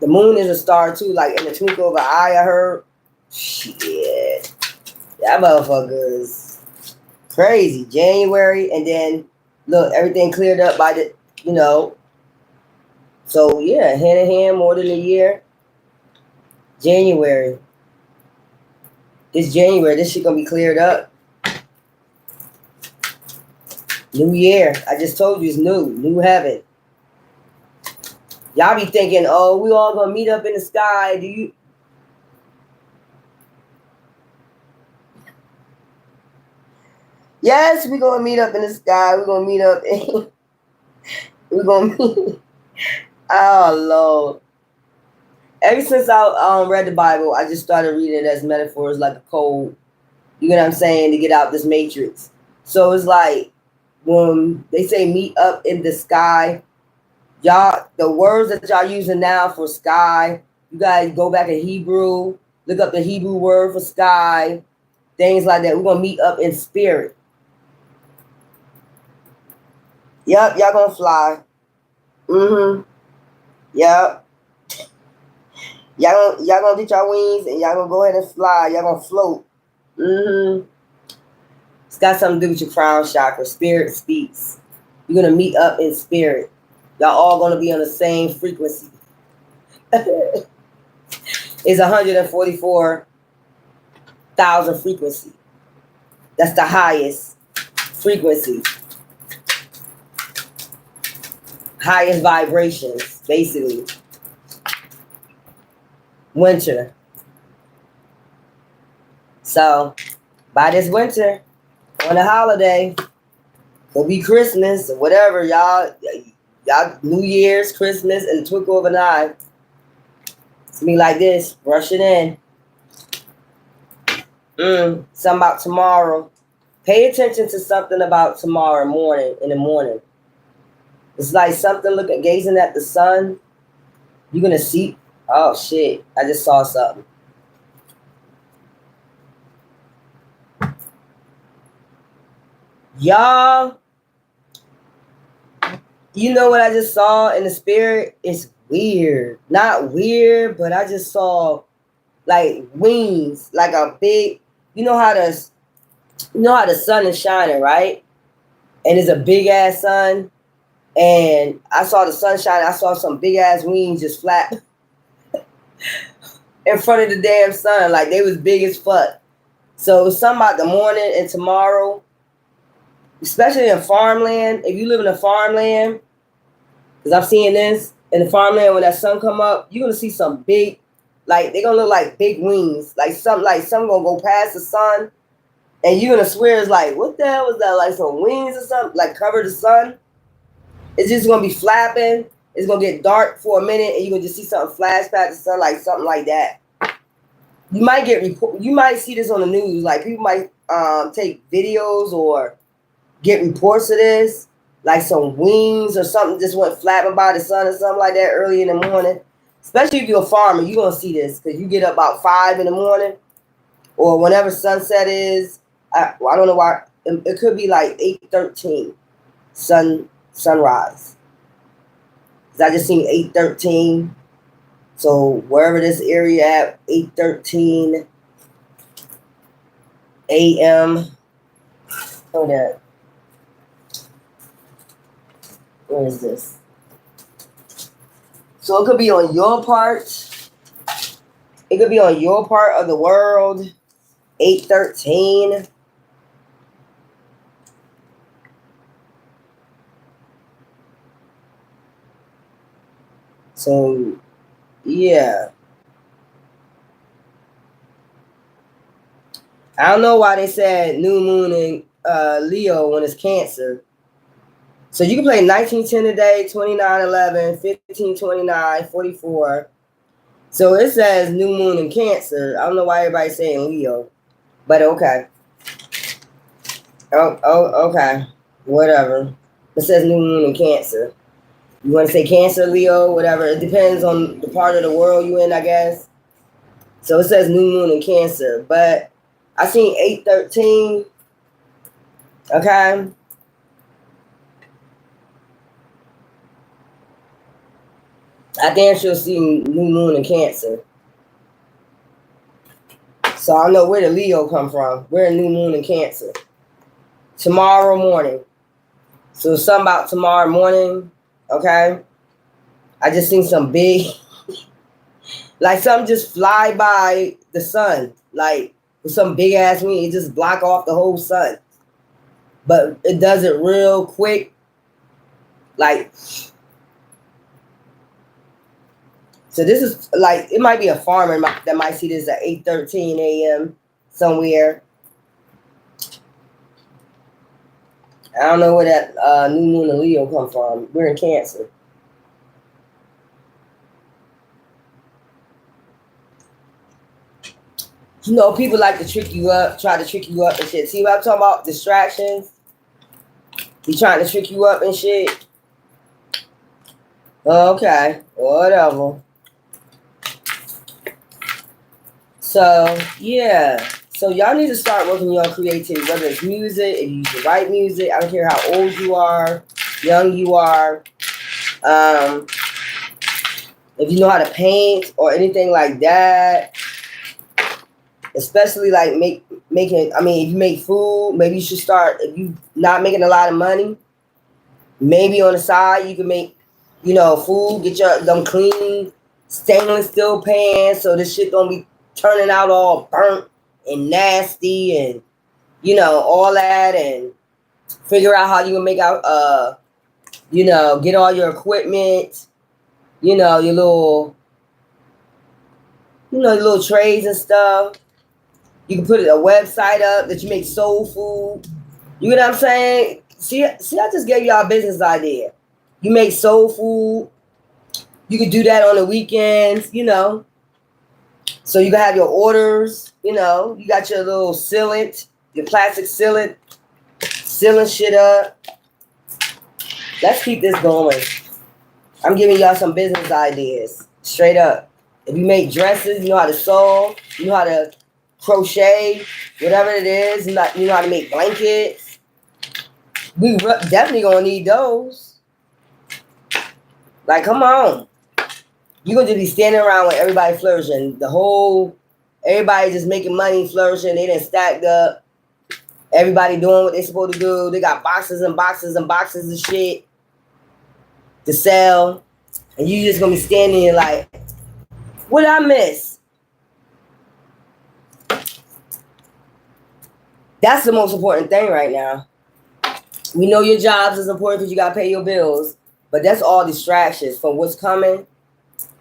The moon is a star too, like in the twinkle of an eye, I heard. Shit. That motherfucker's crazy. January, and then, look, everything cleared up by the, you know. So, yeah, hand in hand, more than a year. January. This January, this shit gonna be cleared up. New year. I just told you it's new. New heaven. Y'all be thinking, oh, we all gonna meet up in the sky. Do you? Yes, we gonna meet up in the sky. We're gonna meet up in we're gonna meet. Oh Lord. Ever since I read the Bible, I just started reading it as metaphors, like a code. You know what I'm saying? To get out this matrix. So it's like when they say meet up in the sky, y'all, the words that y'all using now for sky, you guys go back in Hebrew, look up the Hebrew word for sky, things like that. We're gonna meet up in spirit. Yep, y'all gonna fly. Yep. Y'all gonna get your wings and y'all gonna go ahead and fly. Y'all gonna float. It's got something to do with your crown chakra. Spirit speaks. You're gonna meet up in spirit. Y'all all gonna be on the same frequency. It's 144,000 frequency. That's the highest frequency. Highest vibrations, basically. Winter. So, by this winter, on a holiday, it'll be Christmas or whatever, y'all New Year's, Christmas, and the twinkle of an eye. It's gonna be like this, rushing in. Something about tomorrow. Pay attention to something about tomorrow morning, in the morning. It's like something gazing at the sun. You're gonna see. Oh shit, I just saw something. Y'all, you know what I just saw in the spirit? It's weird. Not weird, but I just saw like wings, like a big, you know how the sun is shining, right? And it's a big ass sun. And I saw the sunshine. I saw some big ass wings just flap in front of the damn sun, like they was big as fuck. So it's something about the morning and tomorrow, especially in farmland. If you live in a farmland, because I'm seeing this in the farmland, when that sun come up, you're gonna see some big, like they're gonna look like big wings, like something gonna go past the sun, and you're gonna swear it's like, what the hell was that? Like some wings or something, like cover the sun. It's just gonna be flapping. It's gonna get dark for a minute, and you're gonna just see something flash past the sun, like something like that. You might you might see this on the news. Like people might take videos or get reports of this, like some wings or something just went flapping by the sun or something like that early in the morning. Especially if you're a farmer, you're gonna see this because you get up about 5 in the morning or whenever sunset is. I don't know why it could be like 8:13 sunrise. I just seen 8:13. So wherever this area at, 8:13 a.m. Hold that. Where is this? So it could be on your part. It could be on your part of the world. 8:13. So yeah. I don't know why they said new moon in Leo when it's Cancer. So you can play 1910 today, 2911, 1529, 44. So it says new moon in Cancer. I don't know why everybody's saying Leo, but okay. Oh, okay. Whatever. It says new moon in Cancer. You want to say Cancer, Leo, whatever. It depends on the part of the world you in, I guess. So it says new moon in Cancer, but I seen 8:13. Okay. I damn sure see new moon in Cancer. So I know where the Leo come from. Where new moon in Cancer. Tomorrow morning. So something about tomorrow morning. Okay. I just seen some big, like something just fly by the sun. Like with some big ass wind, it just block off the whole sun. But it does it real quick. Like, so this is like, it might be a farmer that might see this at 8:13 a.m. somewhere. I don't know where that new moon in Leo come from. We're in Cancer. You know, people like to trick you up, try to trick you up and shit. See what I'm talking about? Distractions. He trying to trick you up and shit. Okay, whatever. So, yeah. So y'all need to start working your creativity, whether it's music, if you used to write music. I don't care how old you are, young you are. If you know how to paint or anything like that, especially like making. I mean, if you make food, maybe you should start. If you not making a lot of money, maybe on the side you can make, food. Get them clean stainless steel pans so this shit don't be turning out all burnt and nasty and all that, and figure out how you can make out get all your equipment, your little trays and stuff. You can put a website up that you make soul food. You know what I'm saying? See, I just gave y'all a business idea. You make soul food. You can do that on the weekends, So you can have your orders, you got your little sealant, your plastic sealant, sealing shit up. Let's keep this going. I'm giving y'all some business ideas, straight up. If you make dresses, you know how to sew, you know how to crochet, whatever it is, you know how to make blankets. We definitely gonna need those. Like, come on. You're gonna just be standing around with everybody flourishing. Everybody just making money, flourishing. They done stacked up. Everybody doing what they supposed to do. They got boxes and boxes and boxes of shit to sell. And you just gonna be standing here like, what did I miss? That's the most important thing right now. We know your jobs is important because you gotta pay your bills, but that's all distractions from what's coming.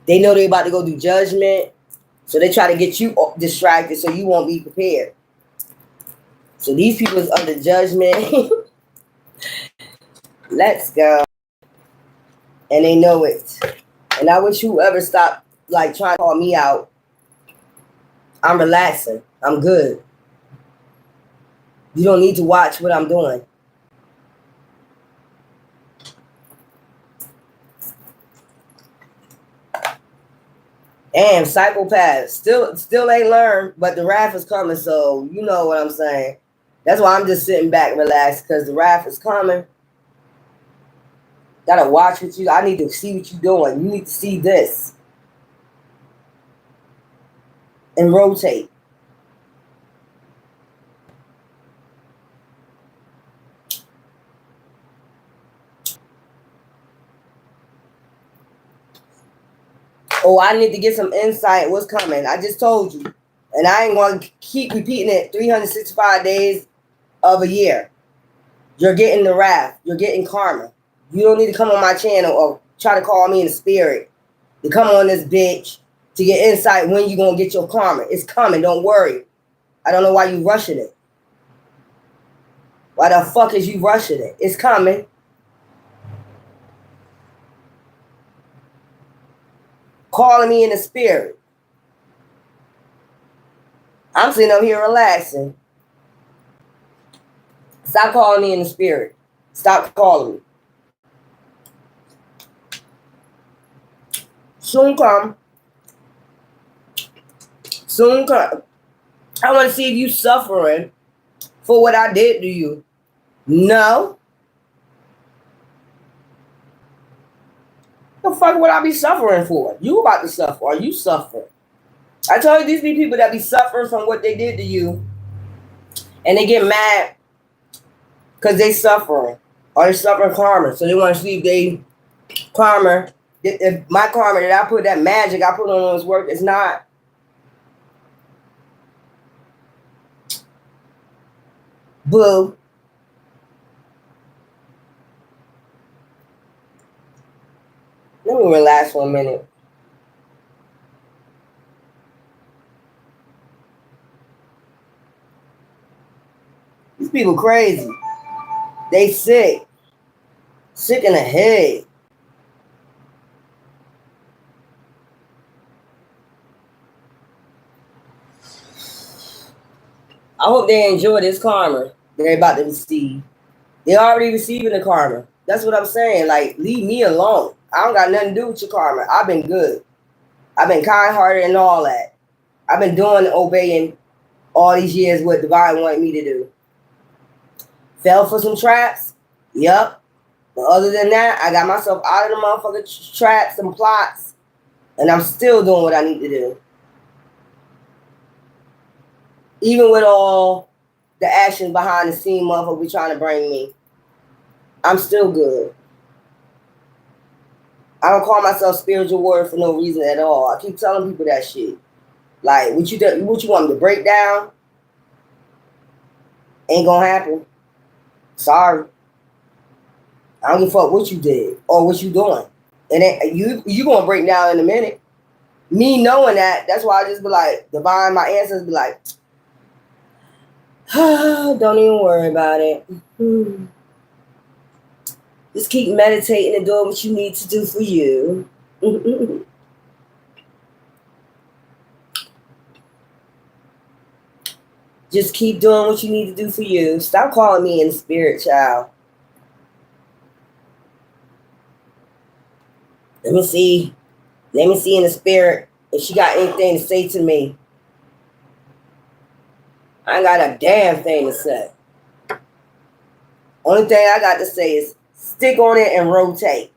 They know they're about to go do judgment, so they try to get you distracted so you won't be prepared. So these people is under judgment. Let's go. And they know it. And I wish whoever stopped like trying to call me out. I'm relaxing. I'm good. You don't need to watch what I'm doing. Damn, psychopaths. Still ain't learned, but the wrath is coming, so you know what I'm saying. That's why I'm just sitting back, relaxed, because the wrath is coming. Gotta watch what you. I need to see what you're doing. You need to see this and rotate. Oh, I need to get some insight. What's coming? I just told you, and I ain't going to keep repeating it. 365 days of a year. You're getting the wrath. You're getting karma. You don't need to come on my channel or try to call me in the spirit to come on this bitch to get insight when you're going to get your karma. It's coming. Don't worry. I don't know why you rushing it. Why the fuck is you rushing it? It's coming. Calling me in the spirit. I'm sitting up here relaxing. Stop calling me in the spirit. Stop calling me. Soon come. Soon come. I want to see if you suffering for what I did to you. No. What the fuck would I be suffering for? You about to suffer. Are you suffering? I told you these be people that be suffering from what they did to you. And they get mad because they suffering. Or they suffering karma. So they want to see if they karma, if my karma that I put, that magic I put on this work is not. Boo. Let me relax for a minute. These people crazy. They sick. Sick in the head. I hope they enjoy this karma they're about to receive. They're already receiving the karma. That's what I'm saying. Like, leave me alone. I don't got nothing to do with your karma. I've been good. I've been kind-hearted and all that. I've been doing, obeying all these years what Divine wanted me to do. Fell for some traps. Yep. But other than that, I got myself out of the motherfucking traps and plots. And I'm still doing what I need to do. Even with all the actions behind the scene motherfucker be trying to bring me, I'm still good. I don't call myself spiritual warrior for no reason at all. I keep telling people that shit. Like, what you want me to break down? Ain't gonna happen. Sorry. I don't give a fuck what you did or what you doing. And you gonna break down in a minute. Me knowing that, that's why I just be like, Divine, my ancestors be like, don't even worry about it. Just keep meditating and doing what you need to do for you. Just keep doing what you need to do for you. Stop calling me in the spirit, child. Let me see in the spirit if she got anything to say to me. I ain't got a damn thing to say. Only thing I got to say is stick on it and rotate.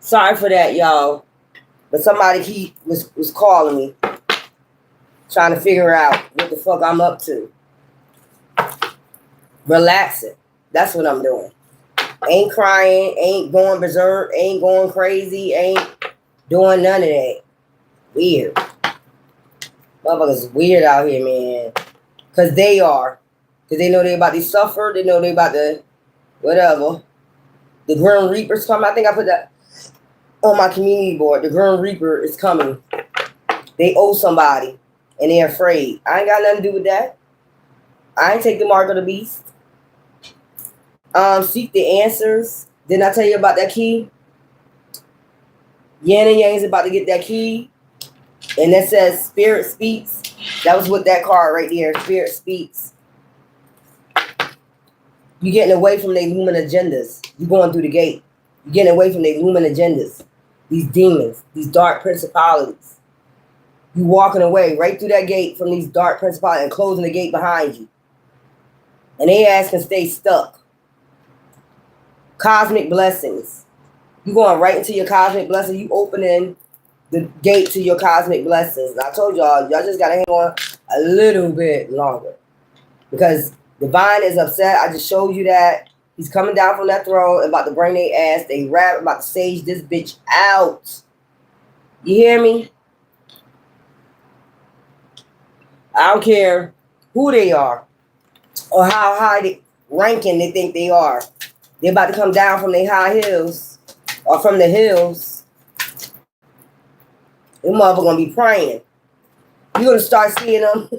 Sorry for that, y'all. But somebody was calling me, trying to figure out what the fuck I'm up to. Relaxing. That's what I'm doing. Ain't crying, ain't going berserk, ain't going crazy, ain't doing none of that. Weird. Motherfuckers weird out here, man. Because they are. Because they know they about to suffer. They know they about to, whatever. The Grim Reaper's coming. I think I put that on my community board. The Grim Reaper is coming. They owe somebody. And they're afraid. I ain't got nothing to do with that. I ain't take the mark of the beast. Seek the answers. Didn't I tell you about that key? Yin and Yang is about to get that key. And that says Spirit Speaks. That was with that card right there. Spirit Speaks. You're getting away from their human agendas. You're going through the gate. You're getting away from their human agendas. These demons. These dark principalities. You walking away right through that gate from these dark principalities and closing the gate behind you. And they ass can stay stuck. Cosmic blessings. You going right into your cosmic blessing. You opening the gate to your cosmic blessings. And I told y'all just gotta hang on a little bit longer. Because Divine is upset. I just showed you that. He's coming down from that throne and about to bring their ass. They rap about to stage this bitch out. You hear me? I don't care who they are or how high they ranking they think they are. They're about to come down from their high hills or from the hills. Them motherfuckers gonna be praying. You're gonna start seeing them.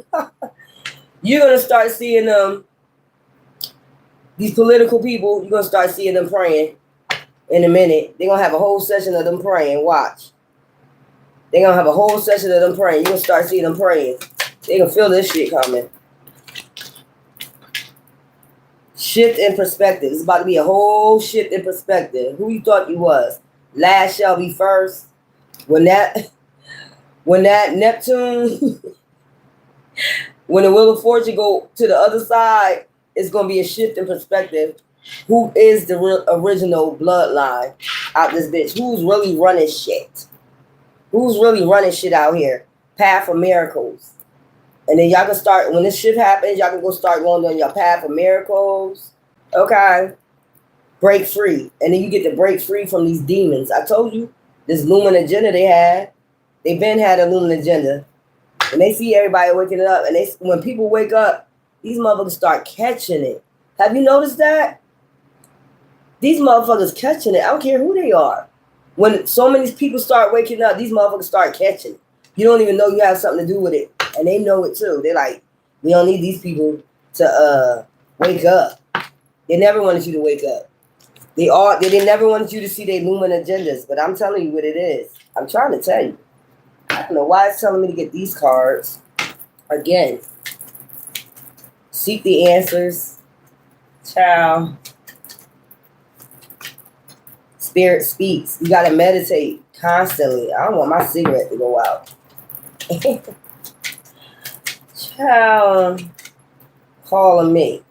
You're gonna start seeing them. These political people, you're gonna start seeing them praying in a minute. They're gonna have a whole session of them praying. Watch. They're gonna have a whole session of them praying. You're gonna start seeing them praying. They can feel this shit coming. Shift in perspective. It's about to be a whole shift in perspective. Who you thought you was? Last shall be first. When that Neptune, when the Wheel of Fortune go to the other side, it's gonna be a shift in perspective. Who is the original bloodline out this bitch? Who's really running shit? Who's really running shit out here? Path of miracles. And then y'all can start, when this shit happens, y'all can go start going on your path of miracles. Okay. Break free. And then you get to break free from these demons. I told you, this Lumen agenda they had. They been had a Lumen agenda. And they see everybody waking up. And when people wake up, these motherfuckers start catching it. Have you noticed that? These motherfuckers catching it. I don't care who they are. When so many people start waking up, these motherfuckers start catching it. You don't even know you have something to do with it. And they know it too. They're like, we don't need these people to wake up. They never wanted you to wake up. They never wanted you to see their Lumen agendas. But I'm telling you what it is. I'm trying to tell you. I don't know why it's telling me to get these cards. Again. Seek the answers. Child. Spirit speaks. You got to meditate constantly. I don't want my cigarette to go out. Child. Calling me.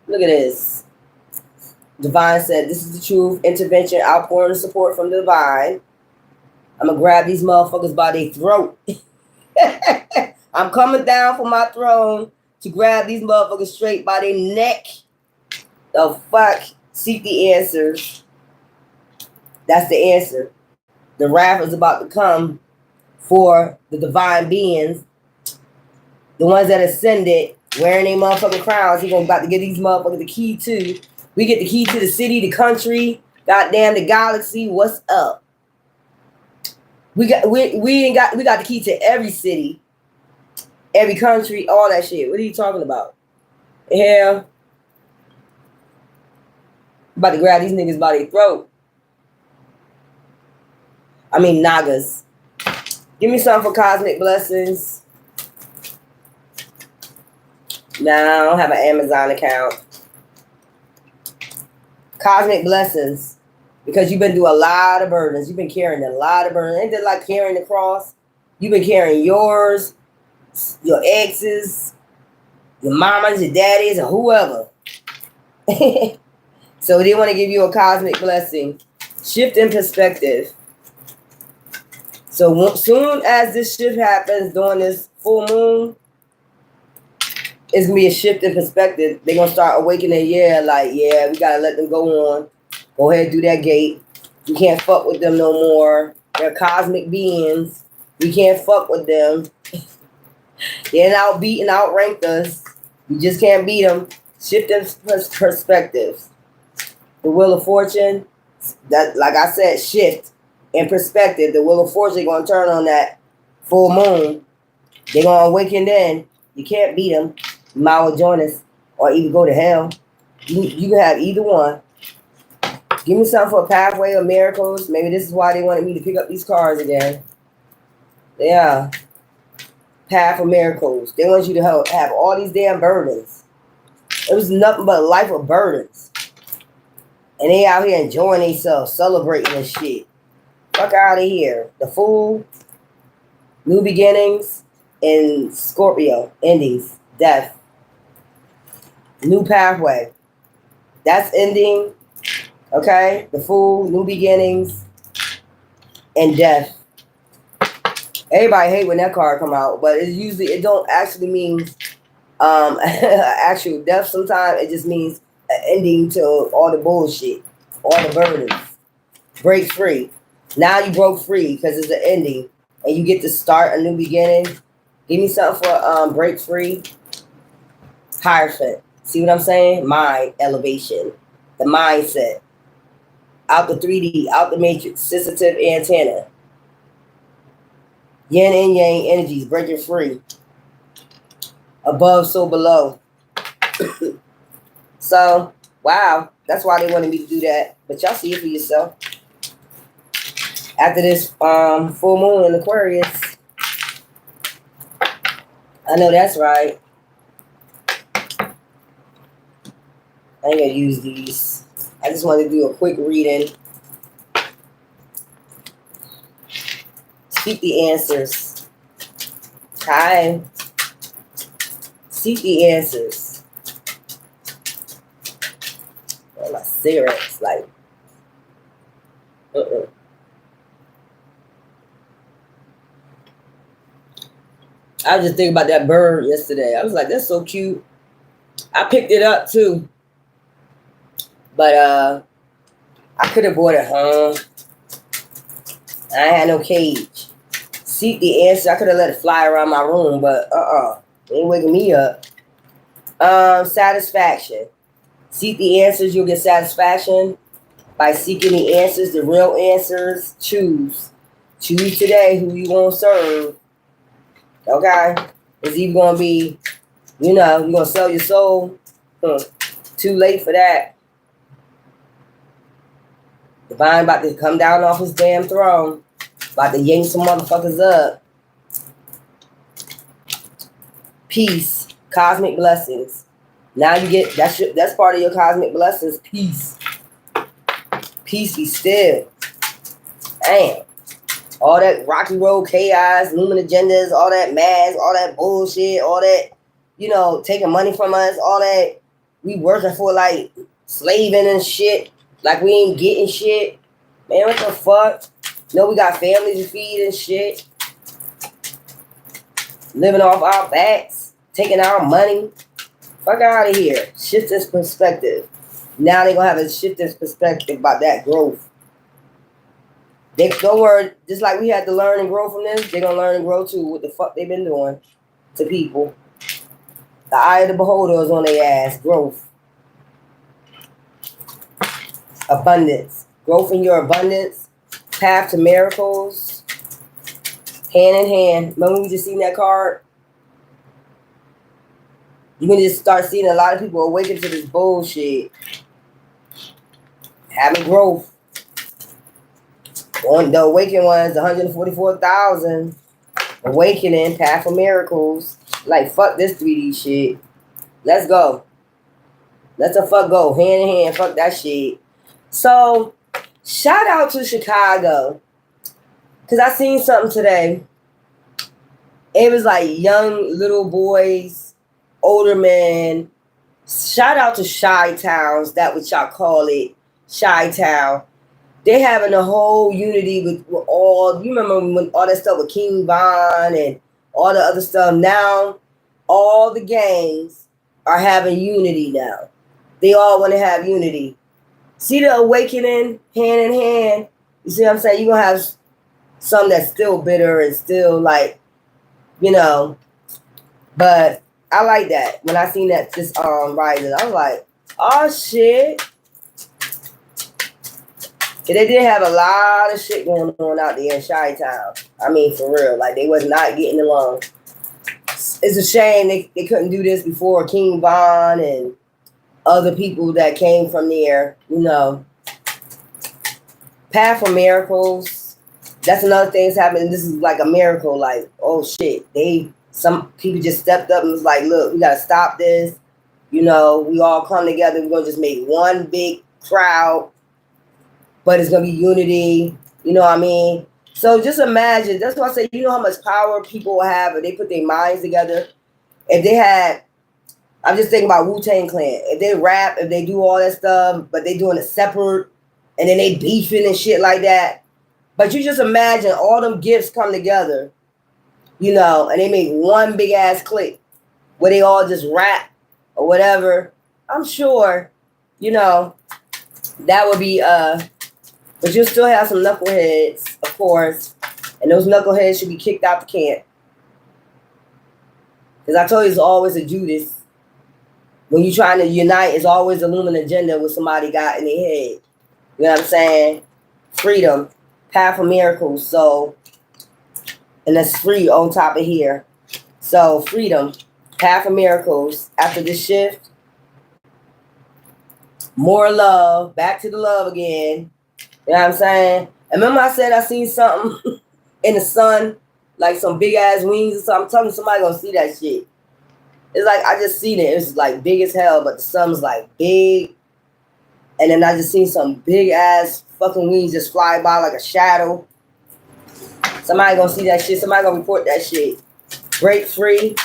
Look at this. Divine said, this is the truth. Intervention, outpouring of support from the divine. I'm going to grab these motherfuckers by their throat. I'm coming down from my throne to grab these motherfuckers straight by their neck. The fuck? Seek the answers. That's the answer. The wrath is about to come for the divine beings. The ones that ascended, wearing their motherfucking crowns. He about to give these motherfuckers the key to. We get the key to the city, the country, goddamn the galaxy. What's up? We got the key to every city, every country, all that shit. What are you talking about? Hell, about to grab these niggas by their throat. I mean Nagas. Give me something for cosmic blessings. Nah, I don't have an Amazon account. Cosmic blessings. Because you've been through a lot of burdens. You've been carrying a lot of burdens. Ain't that like carrying the cross? You've been carrying yours, your exes, your mamas, your daddies, or whoever. So they want to give you a cosmic blessing. Shift in perspective. So soon as this shift happens during this full moon, it's going to be a shift in perspective. They're going to start awakening. Yeah, like, yeah, we got to let them go on. Go ahead and do that gate. We can't fuck with them no more. They're cosmic beings. We can't fuck with them. They're outbeat and outranked us. We just can't beat them. Shift in perspectives. The Wheel of Fortune, that, like I said, shift in perspective. The Wheel of Fortune going to turn on that full moon. They're going to awaken then. You can't beat them. You might well join us or even go to hell. You can have either one. Give me something for a pathway of miracles. Maybe this is why they wanted me to pick up these cards again. Yeah. Path of miracles. They want you to have all these damn burdens. It was nothing but a life of burdens. And they out here enjoying themselves, celebrating and shit. Fuck out of here. The fool. New beginnings in Scorpio, endings, death. New pathway. That's ending. Okay? The Fool, new beginnings, and death. Everybody hate when that card come out, but it don't actually mean actual death. Sometimes it just means an ending to all the bullshit, all the burdens. Break free. Now you broke free because it's an ending, and you get to start a new beginning. Give me something for break free. Hierophant. See what I'm saying? Mind elevation, the mindset. Out the 3D, out the matrix, sensitive antenna. Yin and yang energies, breaking free. Above, so below. So, wow, that's why they wanted me to do that. But y'all see it for yourself. After this full moon in Aquarius, I know that's right. I ain't gonna use these. I just want to do a quick reading. Seek the answers. Hi. Seek the answers. Oh, my cigarettes, like. I was just thinking about that bird yesterday. I was like, that's so cute. I picked it up too. But I could have brought it home. I had no cage. Seek the answer. I could have let it fly around my room, but it ain't waking me up. Satisfaction. Seek the answers. You'll get satisfaction by seeking the answers, the real answers. Choose. Choose today who you want to serve. Okay? It's either going to be, you're going to sell your soul. Too late for that. Divine about to come down off his damn throne. About to yank some motherfuckers up. Peace. Cosmic blessings. Now you get, that's part of your cosmic blessings. Peace. Peace be still. Damn. All that rocky road chaos, lumen agendas, all that mass, all that bullshit, all that, taking money from us, all that we working for, like slaving and shit, like we ain't getting shit. Man, what the fuck? We got families to feed and shit. Living off our backs, taking our money. Fuck out of here. Shift this perspective. Now they're gonna have a shift this perspective about that growth. They don't worry, just like we had to learn and grow from this, they're gonna learn and grow too. What the fuck they been doing to people. The eye of the beholder is on their ass. Growth. Abundance. Growth in your abundance. Path to miracles. Hand in hand. Remember we just seen that card? You can just start seeing a lot of people awaken to this bullshit. Having growth. The awakened ones, 144,000. Awakening, path of miracles. Like, fuck this 3D shit. Let's go. Let's fuck go. Hand in hand. Fuck that shit. So, shout out to Chicago. Because I seen something today. It was like young little boys, older men. Shout out to Chi-Towns. That what y'all call it. Chi-Town. They having a whole unity with all, you remember when all that stuff with King Von and all the other stuff. Now, all the gangs are having unity now. They all want to have unity. See the awakening hand in hand? You see what I'm saying? You're going to have some that's still bitter and still like, but I like that. When I seen that just rising, I was like, oh shit. They did have a lot of shit going on out there in Chi-Town. I mean, for real. Like, they was not getting along. It's a shame they couldn't do this before King Von and other people that came from there, Path for miracles. That's another thing that's happening. This is like a miracle. Like, oh, shit. Some people just stepped up and was like, look, we got to stop this. We all come together. We're going to just make one big crowd. But it's going to be unity, you know what I mean? So just imagine. That's why I say, you know how much power people will have if they put their minds together. If they had, I'm just thinking about Wu-Tang Clan. If they rap, if they do all that stuff, but they doing it separate, and then they beefing and shit like that. But you just imagine all them gifts come together, you know, and they make one big ass clique where they all just rap or whatever. I'm sure, you know, that would be but you'll still have some knuckleheads, of course, and those knuckleheads should be kicked out the camp. Because I told you, it's always a Judas. When you're trying to unite, it's always a looming agenda with somebody got in their head. You know what I'm saying? Freedom, path of miracles. So, and that's free on top of here. So, freedom, path of miracles. After this shift, more love, back to the love again. You know what I'm saying? And remember I said I seen something in the sun, like some big ass wings or something. I'm telling you, somebody gonna see that shit. It's like I just seen it. It's like big as hell, but the sun's like big. And then I just seen some big ass fucking wings just fly by like a shadow. Somebody gonna see that shit. Somebody gonna report that shit. Break free.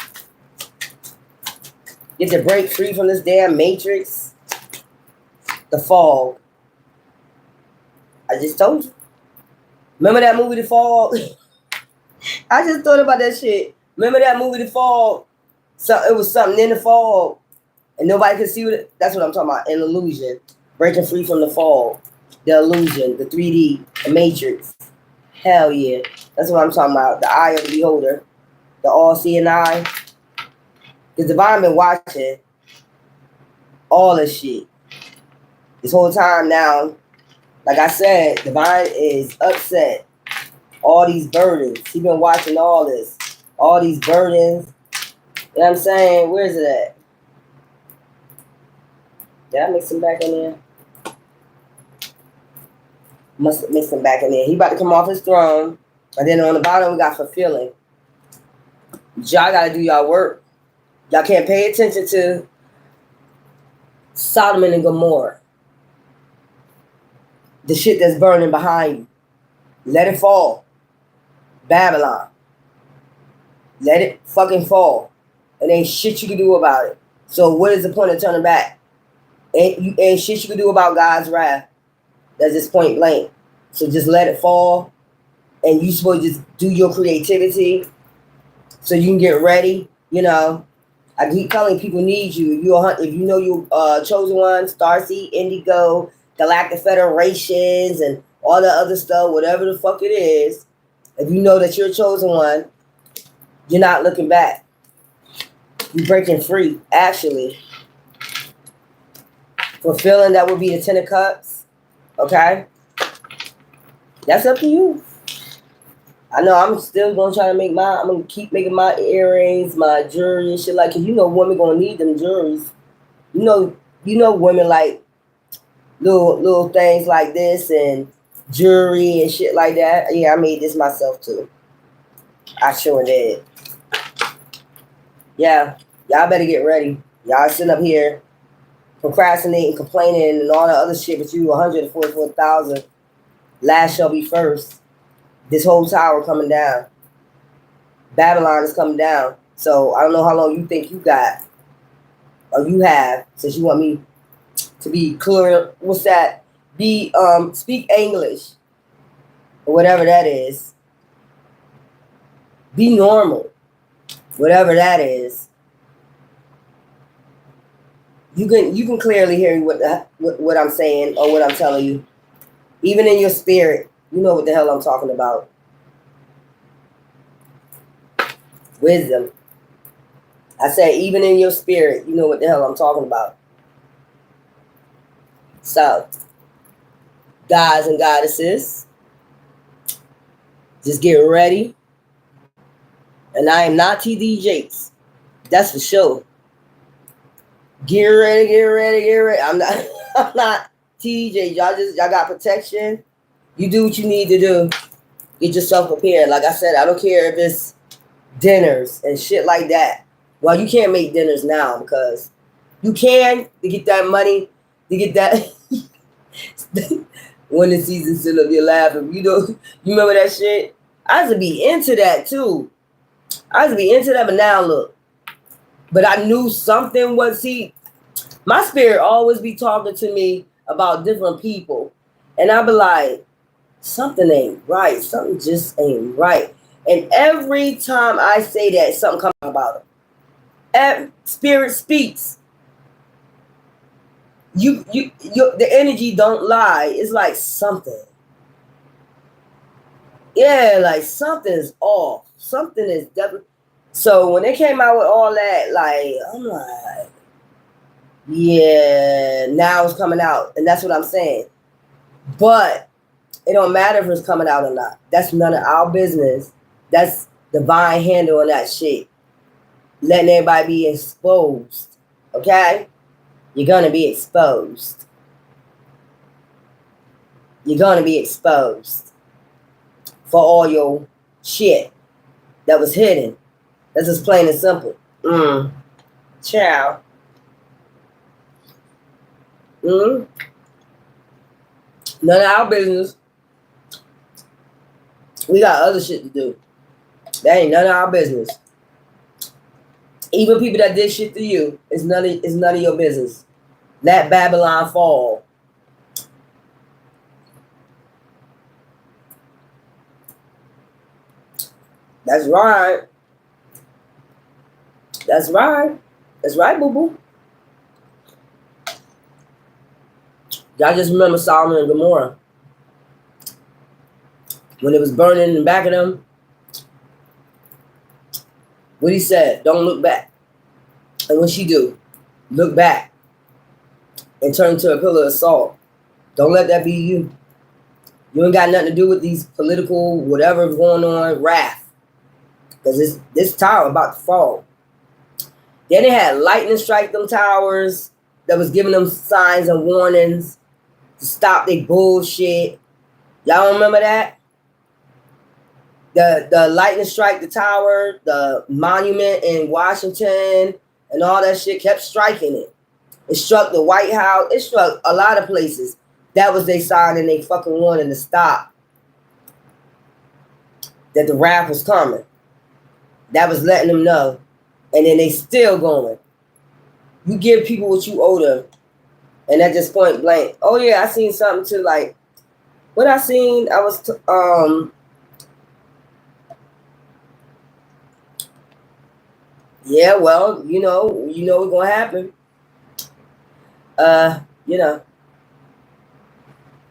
Get to break free from this damn matrix. The fog. I just told you. Remember that movie, The Fog? I just thought about that shit. Remember that movie, The Fog? So it was something in the fog, and nobody could see it. That's what I'm talking about. An illusion, breaking free from the fog, the illusion, the 3D, the matrix. Hell yeah, that's what I'm talking about. The eye of the beholder, the all-seeing eye. The divine been watching all this shit this whole time now. Like I said, divine is upset. All these burdens. He been watching all this, all these burdens. You know what I'm saying? Where's it at? Did I mix him back in there? Must have mixed him back in there. He about to come off his throne. And then on the bottom, we got fulfilling. Y'all got to do y'all work. Y'all can't pay attention to Sodom and Gomorrah. The shit that's burning behind you. Let it fall. Babylon. Let it fucking fall. And ain't shit you can do about it. So what is the point of turning back? Ain't shit you can do about God's wrath. That's just point blank. So just let it fall. And you supposed to just do your creativity so you can get ready. You know, I keep telling people need you. If you know you chosen one, Starseed, Indigo, Galactic Federations, and all the other stuff, whatever the fuck it is, if you know that you're a chosen one, you're not looking back. You're breaking free, actually. Fulfilling, that would be the 10 of Cups. Okay? That's up to you. I know I'm still going to try to I'm going to keep making my earrings, my jewelry and shit like, cause you know women going to need them jewelries. You know women like little things like this and jewelry and shit like that. Yeah, I made this myself too. I sure did. Yeah, y'all better get ready. Y'all sitting up here procrastinating, complaining, and all the other shit, but you 144,000. Last shall be first. This whole tower coming down. Babylon is coming down. So I don't know how long you think you got or you have, since you want me to be clear. What's that? Speak English or whatever that is. Be normal. Whatever that is, you can clearly hear what I'm saying or what I'm telling you. Even in your spirit, you know what the hell I'm talking about. Wisdom. I said even in your spirit, you know what the hell I'm talking about. So, guys and goddesses, just get ready. And I am not TD Jakes. That's for sure. Get ready, get ready, get ready. I'm not TD Jakes. Y'all got protection. You do what you need to do. Get yourself prepared. Like I said, I don't care if it's dinners and shit like that. Well, you can't make dinners now because you can to get that money, to get that When the season still up, you're laughing. You know, you remember that shit? I used to be into that too. I used to be into that, but now look. But I knew something was, see, my spirit always be talking to me about different people. And I be like, something ain't right. Something just ain't right. And every time I say that, something comes about it. Spirit speaks. The energy don't lie. It's like something. Yeah, like something's off. Something is definitely. So when they came out with all that, like, I'm like, yeah, now it's coming out. And that's what I'm saying. But it don't matter if it's coming out or not. That's none of our business. That's divine handle on that shit. Letting everybody be exposed. Okay? You're gonna be exposed. You're gonna be exposed for all your shit that was hidden. That's just plain and simple. Ciao. None of our business. We got other shit to do. That ain't none of our business. Even people that did shit to you, it's none of your business. Let Babylon fall. That's right. That's right. That's right, boo-boo. Y'all just remember Solomon and Gomorrah. When it was burning in the back of them, what he said, don't look back. And what she do? Look back and turn to a pillar of salt. Don't let that be you. You ain't got nothing to do with these political, whatever's going on, wrath. Because this tower about to fall. Then they had lightning strike them towers that was giving them signs and warnings to stop their bullshit. Y'all remember that? The lightning strike the tower, the monument in Washington, and all that shit kept striking it. It struck the White House. It struck a lot of places. That was their sign and they fucking warning to stop. That the wrath was coming. That was letting them know. And then they still going. You give people what you owe them. And that just point blank. Oh yeah, I seen something too, like, what I seen, I was, yeah, well, you know what's gonna happen.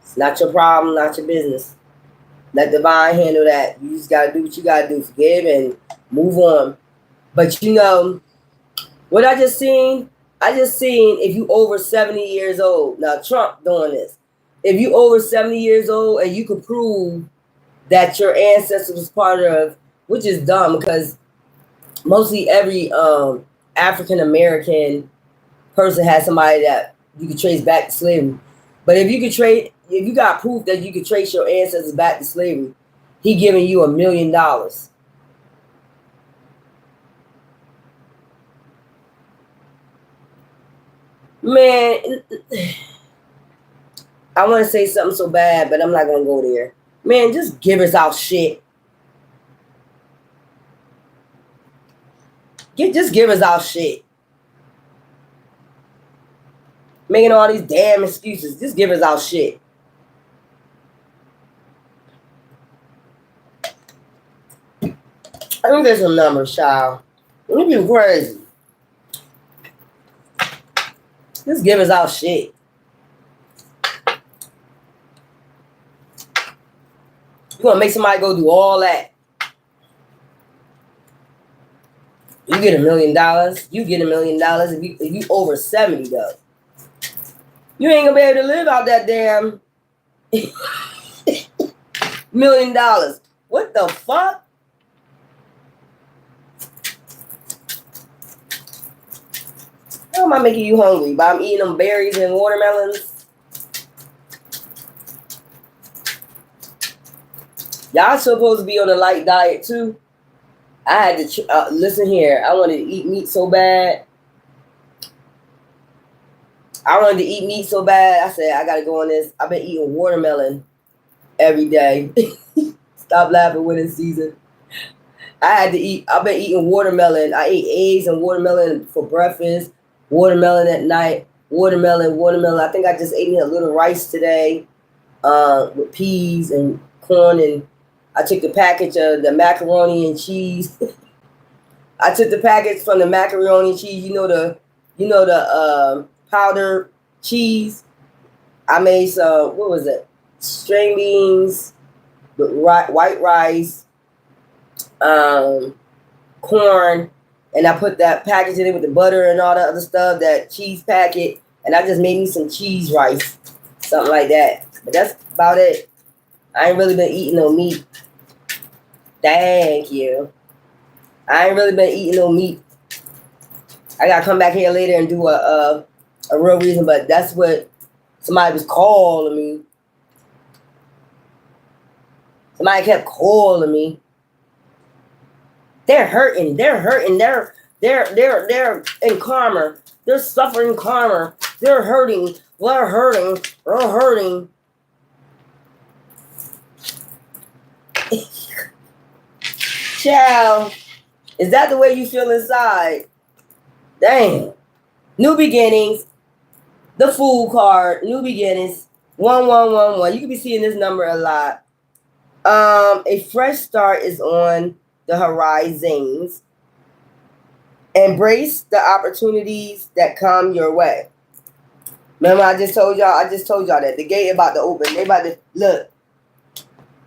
It's not your problem, not your business. Let divine handle that. You just gotta do what you gotta do. Forgive and move on. But what I just seen if you over 70 years old. Now Trump doing this. If you over 70 years old and you could prove that your ancestors was part of, which is dumb because mostly every African American person has somebody that you could trace back to slavery. But if you got proof that you could trace your ancestors back to slavery, he giving you $1 million. Man, I want to say something so bad, but I'm not gonna go there. Man, just give us our shit. Just give us our shit. Making all these damn excuses. Just give us our shit. I think there's some numbers, child. You be crazy. Just give us our shit. You gonna make somebody go do all that. You get $1 million. You get $1 million if you over 70 though. You ain't gonna be able to live out that damn $1 million. What the fuck? How am I making you hungry? By I'm eating them berries and watermelons? Y'all supposed to be on a light diet too. I had to listen here. I wanted to eat meat so bad. I wanted to eat meat so bad. I said, I got to go on this. I've been eating watermelon every day. Stop laughing when it's season. I've been eating watermelon. I ate eggs and watermelon for breakfast, watermelon at night, watermelon. I think I just ate me a little rice today with peas and corn, and I took the package of the macaroni and cheese. I took the package from the macaroni and cheese. You know the powdered cheese. I made some. What was it? String beans, with white rice, corn, and I put that package in it with the butter and all the other stuff. That cheese packet, and I just made me some cheese rice, something like that. But that's about it. I ain't really been eating no meat. Thank you. I ain't really been eating no meat. I gotta come back here later and do a real reason, but that's what somebody was calling me. Somebody kept calling me. They're hurting. They're in karma. They're suffering karma. They're hurting. We're hurting. We're hurting. Child, is that the way you feel inside? Damn. New beginnings. The Fool card. New beginnings. 1111. You can be seeing this number a lot. A fresh start is on the horizons. Embrace the opportunities that come your way. Remember, I just told y'all that the gate about to open. They about to look.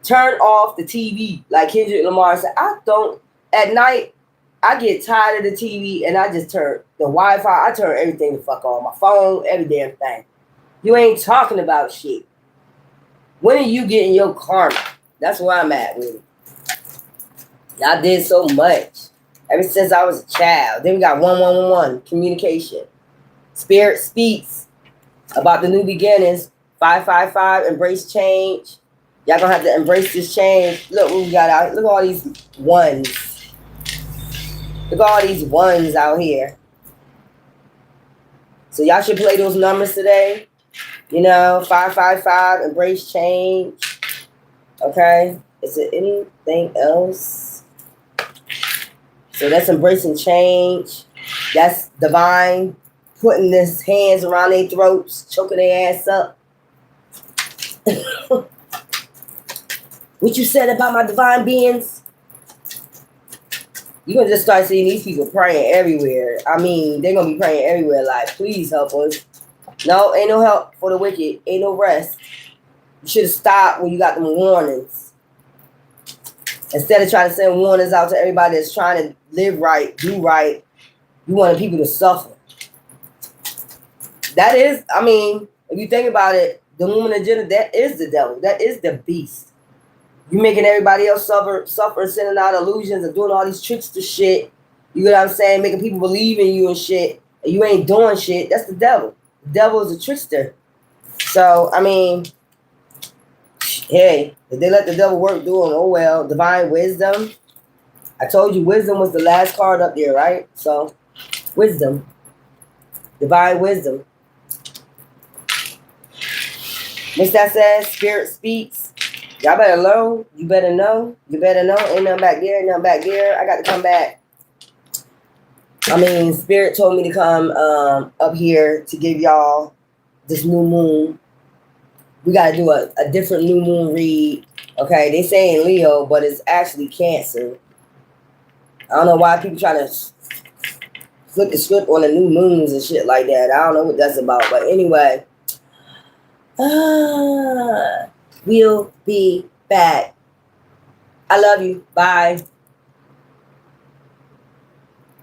Turn off the TV, like Kendrick Lamar said. At night, I get tired of the TV and I just turn the Wi-Fi. I turn everything the fuck on. My phone, every damn thing. You ain't talking about shit. When are you getting your karma? That's where I'm at with it. Y'all did so much ever since I was a child. Then we got 1111, communication. Spirit speaks about the new beginnings. 555, embrace change. Y'all gonna have to embrace this change. Look what we got out. Look at all these ones. Look at all these ones out here. So y'all should play those numbers today. 555, embrace change. Okay. Is there anything else? So that's embracing change. That's divine putting his hands around their throats, choking their ass up. What you said about my divine beings? You're going to just start seeing these people praying everywhere. I mean, they're going to be praying everywhere like, please help us. No, ain't no help for the wicked. Ain't no rest. You should have stopped when you got them warnings. Instead of trying to send warnings out to everybody that's trying to live right, do right, you wanted people to suffer. That is, I mean, if you think about it, the woman agenda, that is the devil. That is the beast. You making everybody else suffer, sending out illusions and doing all these tricks to shit. You know what I'm saying? Making people believe in you and shit. And you ain't doing shit. That's the devil. The devil is a trickster. So, I mean, hey, if they let the devil work, do them. Oh, well. Divine wisdom. I told you wisdom was the last card up there, right? So, wisdom. Divine wisdom. What's that says? Spirit speaks. Y'all better know. You better know. You better know. Ain't nothing back there. Ain't nothing back there. I got to come back. I mean, Spirit told me to come up here to give y'all this new moon. We got to do a different new moon read. Okay, they saying Leo, but it's actually Cancer. I don't know why people try to flip the script on the new moons and shit like that. I don't know what that's about. But anyway. We'll be back. I love you. Bye.